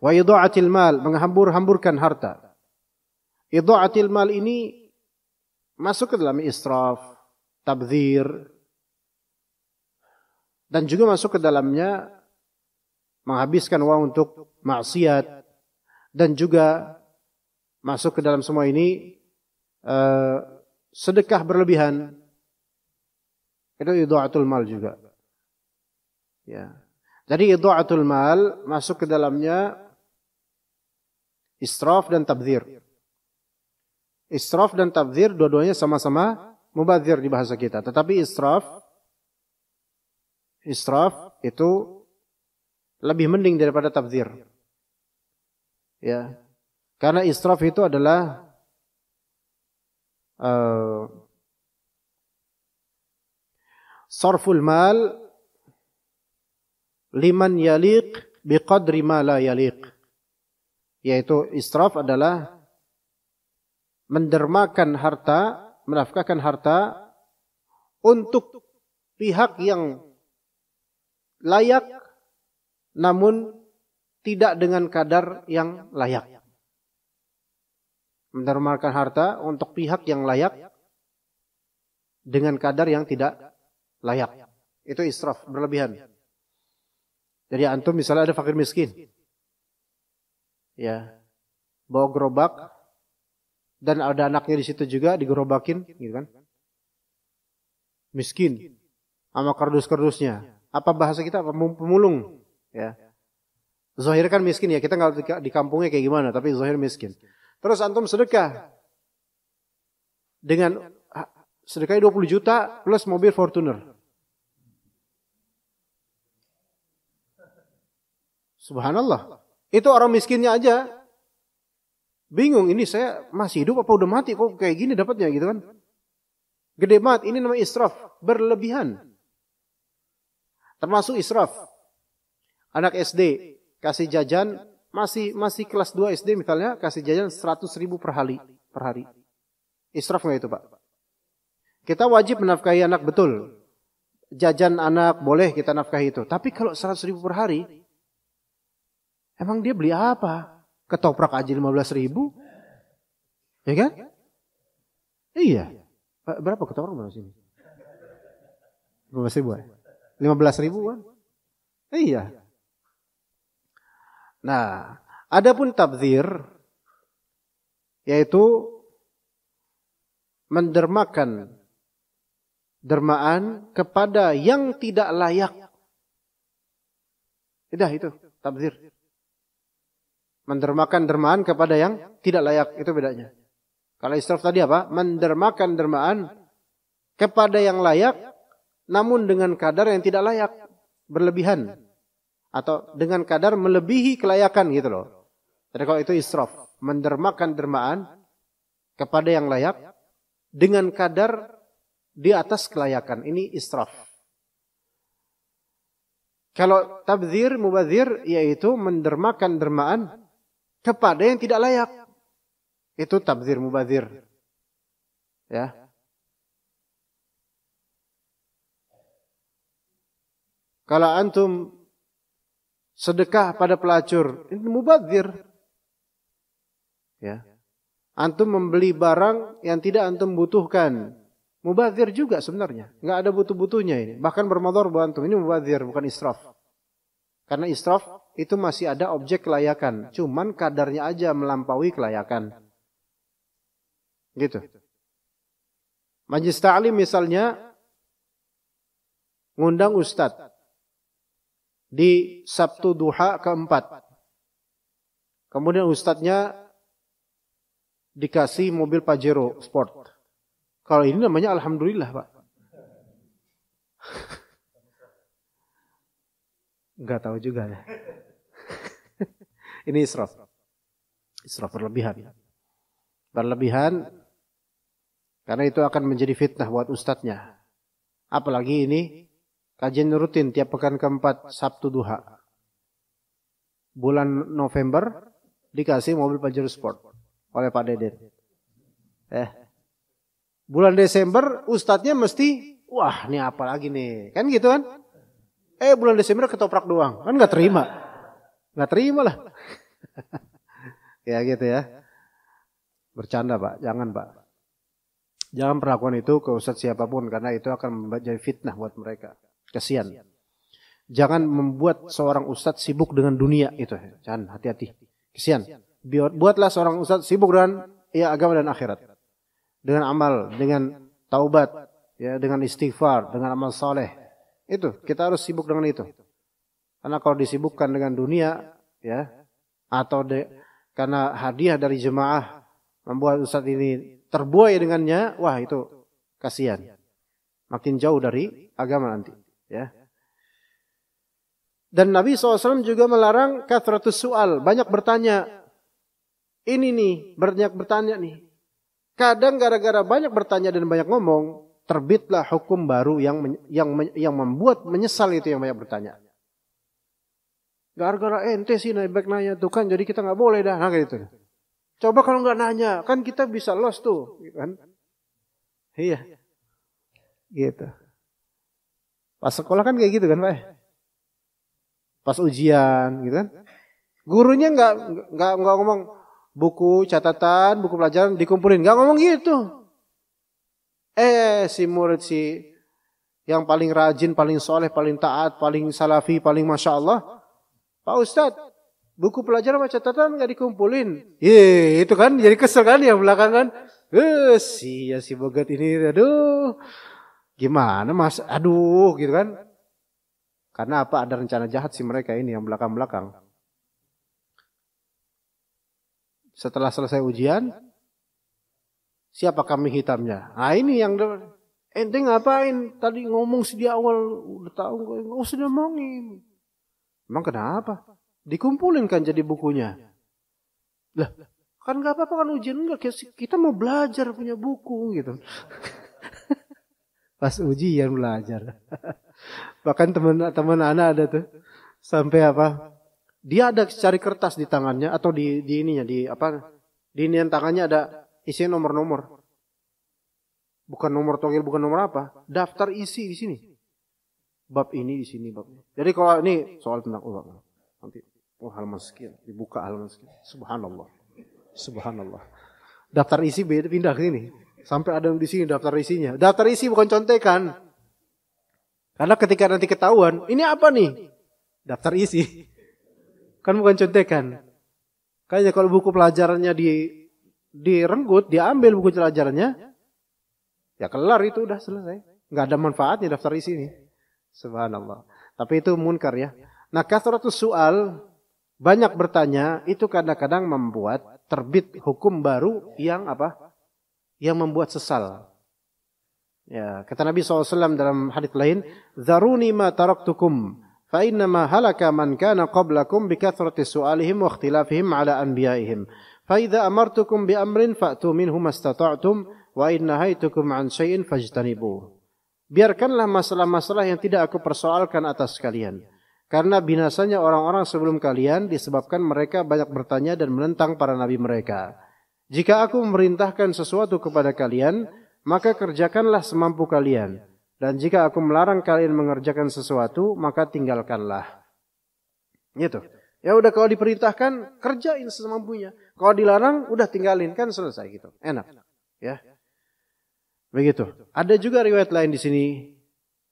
Wa idha'atil mal, menghambur-hamburkan harta. Idha'atil mal ini masuk ke dalam israf, tabdzir, dan juga masuk ke dalamnya menghabiskan uang untuk maksiat, dan juga masuk ke dalam semua ini sedekah berlebihan. Itu idha'atul mal juga. Ya. Jadi idha'atul mal masuk ke dalamnya israf dan tabdzir. Israf dan tabdzir dua-duanya sama-sama mubadzir di bahasa kita. Tetapi israf itu lebih mending daripada tabdzir. Ya. Karena israf itu adalah sarful mal liman yaliq biqadri ma la yaliq. Yaitu israf adalah mendermakan harta, menafkahkan harta untuk pihak yang layak namun tidak dengan kadar yang layak. Mendermakan harta untuk pihak yang layak dengan kadar yang tidak layak. Itu israf, berlebihan. Jadi antum misalnya ada fakir miskin, ya, bawa gerobak dan ada anaknya di situ juga digerobakin, gitu kan? Miskin, sama kardus-kardusnya. Apa bahasa kita? Pemulung, ya. Zahir kan miskin ya, kita nggak di kampungnya kayak gimana, tapi zahir miskin. Terus antum sedekah dengan sedekahnya 20 juta plus mobil Fortuner. Subhanallah. Itu orang miskinnya aja bingung, ini saya masih hidup apa udah mati kok kayak gini dapatnya, gitu kan. Gede banget, ini namanya israf, berlebihan. Termasuk israf. Anak SD kasih jajan, masih kelas 2 SD misalnya, kasih jajan 100.000 per hari. Israf enggak itu, Pak? Kita wajib menafkahi anak, betul. Jajan anak boleh kita nafkahi itu. Tapi kalau 100.000 per hari, emang dia beli apa? Ketoprak aja 15.000? Ya kan? Iya. Berapa ketoprak berapa sini? 15.000 ya? 15.000 kan? Iya. Nah, adapun tabdzir, yaitu mendermakan dermaan kepada yang tidak layak. Itu tabdzir. Mendermakan dermaan kepada yang tidak layak, itu bedanya. Kalau israf tadi apa? Mendermakan dermaan kepada yang layak, namun dengan kadar yang tidak layak, berlebihan. Atau dengan kadar melebihi kelayakan, gitu loh. Jadi kalau itu israf, mendermakan dermaan kepada yang layak, dengan kadar di atas kelayakan. Ini israf. Kalau tabdzir, mubadzir, yaitu mendermakan dermaan kepada yang tidak layak. Itu tabdzir, mubadzir. Ya. Kalau antum sedekah pada pelacur, ini mubadzir. Ya. Antum membeli barang yang tidak antum butuhkan, mubadzir juga sebenarnya. Enggak ada butuh-butuhnya ini. Bahkan bermadhar buat antum. Ini mubadzir, bukan israf. Karena israf itu masih ada objek kelayakan. Cuman kadarnya aja melampaui kelayakan. Gitu. Majlis ta'lim misalnya ngundang ustadz di Sabtu duha keempat. Kemudian ustadznya dikasih mobil Pajero Sport. Kalau ini namanya alhamdulillah, Pak. Enggak tahu juga ya. Ini israf. Israf berlebihan. Berlebihan karena itu akan menjadi fitnah buat ustadznya. Apalagi ini kajian rutin tiap pekan keempat Sabtu duha. bulan November dikasih mobil Pajero Sport oleh Pak Deden. Bulan Desember ustadznya mesti, wah ini apa lagi nih, kan gitu kan? Bulan Desember ketoprak doang, kan nggak terima lah. Ya gitu ya. Bercanda Pak, jangan Pak. Jangan perlakuan itu ke ustadz siapapun, karena itu akan menjadi fitnah buat mereka. Kasihan. Jangan membuat seorang ustadz sibuk dengan dunia itu. Jangan, hati-hati. Kasihan. Buatlah seorang ustadz sibuk dengan agama dan akhirat. Dengan amal, dengan taubat, ya, dengan istighfar, dengan amal saleh. Itu, kita harus sibuk dengan itu. Karena kalau disibukkan dengan dunia, ya, atau karena hadiah dari jemaah membuat ustadz ini terbuai dengannya, wah itu kasihan. Makin jauh dari agama nanti, ya. Dan Nabi SAW juga melarang kathratus su'al, banyak bertanya. Ini nih, banyak bertanya nih. Kadang gara-gara banyak bertanya dan banyak ngomong, terbitlah hukum baru yang membuat menyesal itu yang banyak bertanya. Gara-gara ente sih baik nanya tuh kan, jadi kita nggak boleh dah, nah gitu. Coba kalau nggak nanya, kan kita bisa lost tuh, kan? Iya, gitu. Pas sekolah kan kayak gitu kan, Pak? Pas ujian, gitu kan? Gurunya nggak ngomong buku catatan, buku pelajaran dikumpulin, nggak ngomong gitu. Si murid yang paling rajin, paling soleh, paling taat, paling salafi, paling masya Allah, Pak Ustadz, buku pelajaran sama catatan nggak dikumpulin. Itu kan jadi kesel kan ya belakangan. Si bogat ini, aduh, gimana mas, aduh, gitu kan? Karena apa? Ada rencana jahat si mereka ini yang belakang-belakang. Setelah selesai ujian, siapa kambing hitamnya? Nah ini yang ente ngapain? Tadi ngomong di awal udah tahu nggak usah ngomongin. Emang kenapa? Dikumpulin kan jadi bukunya. Lah, kan nggak apa-apa kan ujian, enggak, kita mau belajar punya buku gitu. Pas ujian belajar. Bahkan teman-teman anak ada tuh sampai apa? Dia ada cari kertas di tangannya atau di ininya di inian tangannya ada isi nomor-nomor. Bukan nomor togel, bukan nomor apa? Daftar isi di sini. Bab ini di sini bab. Jadi kalau ini soal tentang nanti halaman sekian, dibuka halaman sekian. Subhanallah. Daftar isi beda pindah ke sini. Sampai ada di sini daftar isinya. Daftar isi bukan contekan. Karena ketika nanti ketahuan, ini apa nih? Daftar isi. Kan bukan contekan. Kayaknya kalau buku pelajarannya direnggut, diambil buku pelajarannya, ya kelar itu udah selesai. Nggak ada manfaatnya daftar isi ini. Subhanallah. Tapi itu munkar ya. Nah, kathratus su'al, banyak bertanya, itu kadang-kadang membuat terbit hukum baru yang apa? Yang membuat sesal. Ya, kata Nabi SAW dalam hadits lain, "Dzaruni ma taraktukum. فإنما هلك من كان قبلكم بكثرة سؤالهم واختلافهم على أنبيائهم فإذا أمرتكم بأمر فأتوا منه ما استطعتم وإن نهيتكم عن شيء فاجتنبوه." Biarkanlah masalah-masalah yang tidak aku persoalkan atas kalian, karena binasanya orang-orang sebelum kalian disebabkan mereka banyak bertanya dan menentang para nabi mereka. Jika aku memerintahkan sesuatu kepada kalian, maka kerjakanlah semampu kalian. Dan jika aku melarang kalian mengerjakan sesuatu, maka tinggalkanlah. Gitu. Ya udah kalau diperintahkan, kerjain semampunya. Kalau dilarang, udah tinggalin. Kan selesai gitu. Enak. Ya. Begitu. Ada juga riwayat lain di sini.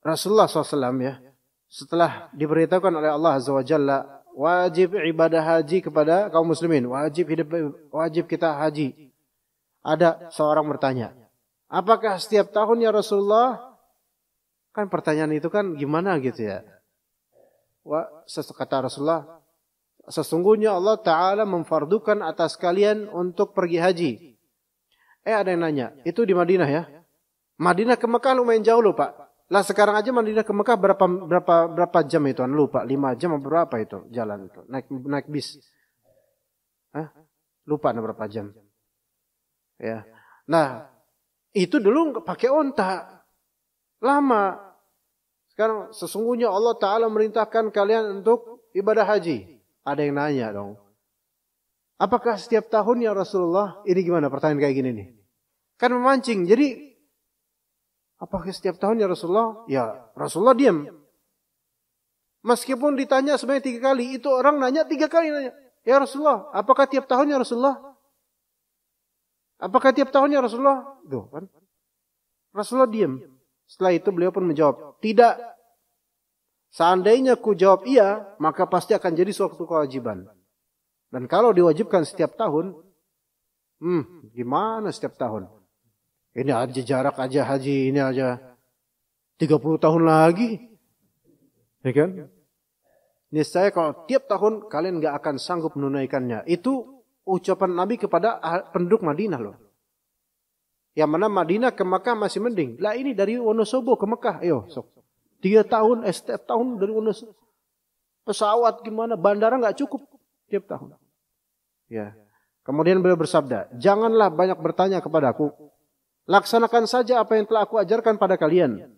Rasulullah SAW ya. Setelah diberitahukan oleh Allah Azza wa Jalla, wajib ibadah haji kepada kaum muslimin. Wajib kita haji. Ada seorang bertanya, apakah setiap tahun ya Rasulullah? Kan pertanyaan itu kan gimana gitu ya. Kata Rasulullah, sesungguhnya Allah Ta'ala memfardukan atas kalian untuk pergi haji. Ada yang nanya, itu di Madinah ya? Madinah ke Mekah lumayan jauh loh Pak. Lah sekarang aja Madinah ke Mekah berapa jam itu? Lupa, 5 jam atau berapa itu jalan itu? Naik bis. Lupa berapa jam. Ya. Nah, itu dulu pakai onta. Lama. Sekarang sesungguhnya Allah Ta'ala merintahkan kalian untuk ibadah haji. Ada yang nanya dong. Apakah setiap tahun ya Rasulullah? Ini gimana pertanyaan kayak gini nih? Kan memancing. Jadi apakah setiap tahun ya Rasulullah? Ya Rasulullah diam. Meskipun ditanya sebanyak 3 kali, itu orang nanya 3 kali nanya. Ya Rasulullah, apakah tiap tahun ya Rasulullah? Apakah tiap tahun ya Rasulullah? Tuh kan. Rasulullah diam. Setelah itu beliau pun menjawab, tidak. Seandainya ku jawab iya, maka pasti akan jadi suatu kewajiban. Dan kalau diwajibkan setiap tahun, gimana setiap tahun? Ini aja jarak aja haji, ini aja 30 tahun lagi. Ya kan? Niscaya kalau tiap tahun kalian gak akan sanggup menunaikannya. Itu ucapan Nabi kepada penduduk Madinah loh. Yang mana Madinah ke Makkah masih mending. Lah ini dari Wonosobo ke Makkah. Ayo sok. 3 tahun, setiap tahun dari Wonosobo. Pesawat gimana, bandara gak cukup tiap tahun. Ya. Kemudian beliau bersabda, janganlah banyak bertanya kepadaku. Laksanakan saja apa yang telah aku ajarkan pada kalian.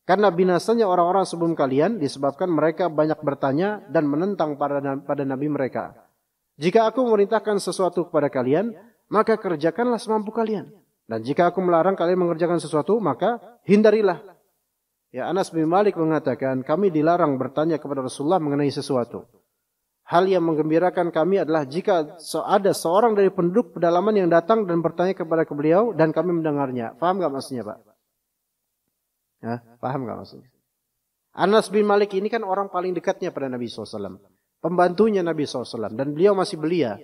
Karena binasanya orang-orang sebelum kalian disebabkan mereka banyak bertanya dan menentang pada nabi mereka. Jika aku memerintahkan sesuatu kepada kalian, maka kerjakanlah semampu kalian. Dan jika aku melarang kalian mengerjakan sesuatu, maka hindarilah. Ya, Anas bin Malik mengatakan, kami dilarang bertanya kepada Rasulullah mengenai sesuatu. Hal yang menggembirakan kami adalah jika ada seorang dari penduduk pedalaman yang datang dan bertanya kepada beliau dan kami mendengarnya. Paham gak maksudnya, Pak? Ya, paham gak maksudnya? Anas bin Malik ini kan orang paling dekatnya pada Nabi SAW. Pembantunya Nabi SAW. Dan beliau masih belia.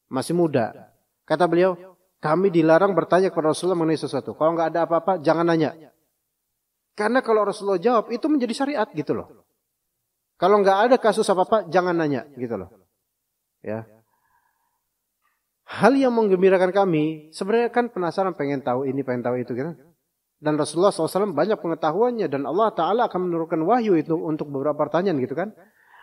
Masih muda. Kata beliau, kami dilarang bertanya kepada Rasulullah mengenai sesuatu. Kalau gak ada apa-apa, jangan nanya. Karena kalau Rasulullah jawab, itu menjadi syariat gitu loh. Kalau gak ada kasus apa-apa, jangan nanya gitu loh. Ya. Hal yang menggembirakan kami, sebenarnya kan penasaran pengen tahu ini, pengen tahu itu gitu. Dan Rasulullah SAW banyak pengetahuannya dan Allah Ta'ala akan menurunkan wahyu itu untuk beberapa pertanyaan gitu kan.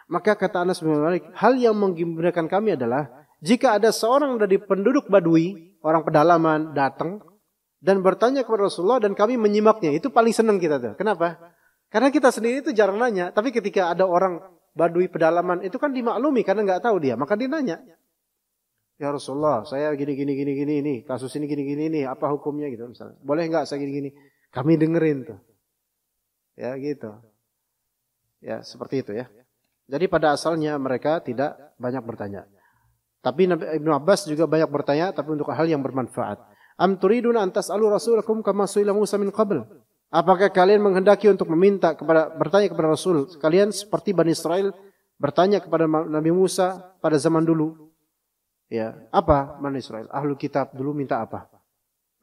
Maka kata Anas bin Malik, hal yang menggembirakan kami adalah jika ada seorang dari penduduk Badui, orang pedalaman datang dan bertanya kepada Rasulullah dan kami menyimaknya, itu paling senang kita tuh. Kenapa? Karena kita sendiri itu jarang nanya, tapi ketika ada orang Badui pedalaman itu kan dimaklumi karena nggak tahu dia, maka dia nanya. Ya Rasulullah, saya gini ini, kasus ini gini, apa hukumnya gitu misalnya. Boleh nggak saya gini? Kami dengerin tuh. Ya gitu. Ya seperti itu ya. Jadi pada asalnya mereka tidak banyak bertanya. Tapi Ibnu Abbas juga banyak bertanya, tapi untuk hal yang bermanfaat. Am turiduna an tas'alu rasulakum kama su'ila Musa min qabl? Apakah kalian menghendaki untuk bertanya kepada Rasul kalian seperti Bani Israel bertanya kepada Nabi Musa pada zaman dulu? Ya, apa Bani Israel? Ahlul kitab dulu minta apa?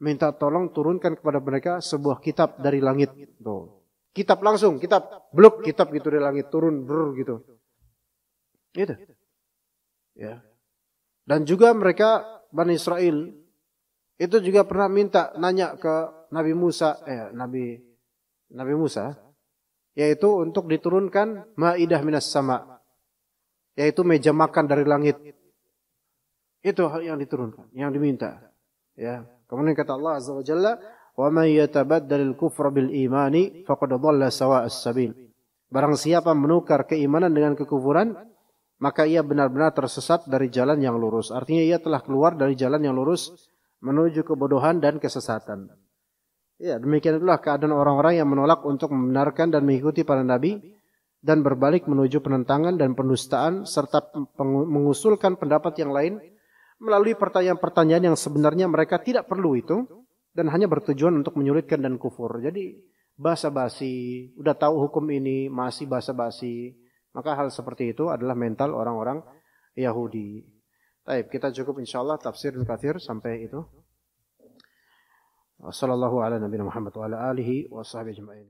Minta tolong turunkan kepada mereka sebuah kitab dari langit. Tuh. Kitab langsung, blok kitab gitu dari langit turun gitu. Gitu. Ya. Dan juga mereka Bani Israel itu juga pernah nanya ke Nabi Musa, Nabi Musa, yaitu untuk diturunkan Maidah minas sama, yaitu meja makan dari langit. Itu hal yang diturunkan, yang diminta. Ya. Kemudian kata Allah Azza wa Jalla, "Wa man yatabaddalil kufra bil imani faqad dhalla sawa'as sabil." Barang siapa menukar keimanan dengan kekufuran, maka ia benar-benar tersesat dari jalan yang lurus. Artinya ia telah keluar dari jalan yang lurus menuju kebodohan dan kesesatan. Ya, demikian itulah keadaan orang-orang yang menolak untuk membenarkan dan mengikuti para nabi dan berbalik menuju penentangan dan pendustaan serta mengusulkan pendapat yang lain melalui pertanyaan-pertanyaan yang sebenarnya mereka tidak perlu itu dan hanya bertujuan untuk menyulitkan dan kufur. Jadi basa-basi, udah tahu hukum ini masih basa-basi. Maka hal seperti itu adalah mental orang-orang Yahudi. Baik, kita cukup insyaallah tafsir Ibnu Katsir sampai itu. Wassallallahu ala nabiyina Muhammad wa ala alihi wa sahbihi ajma'in.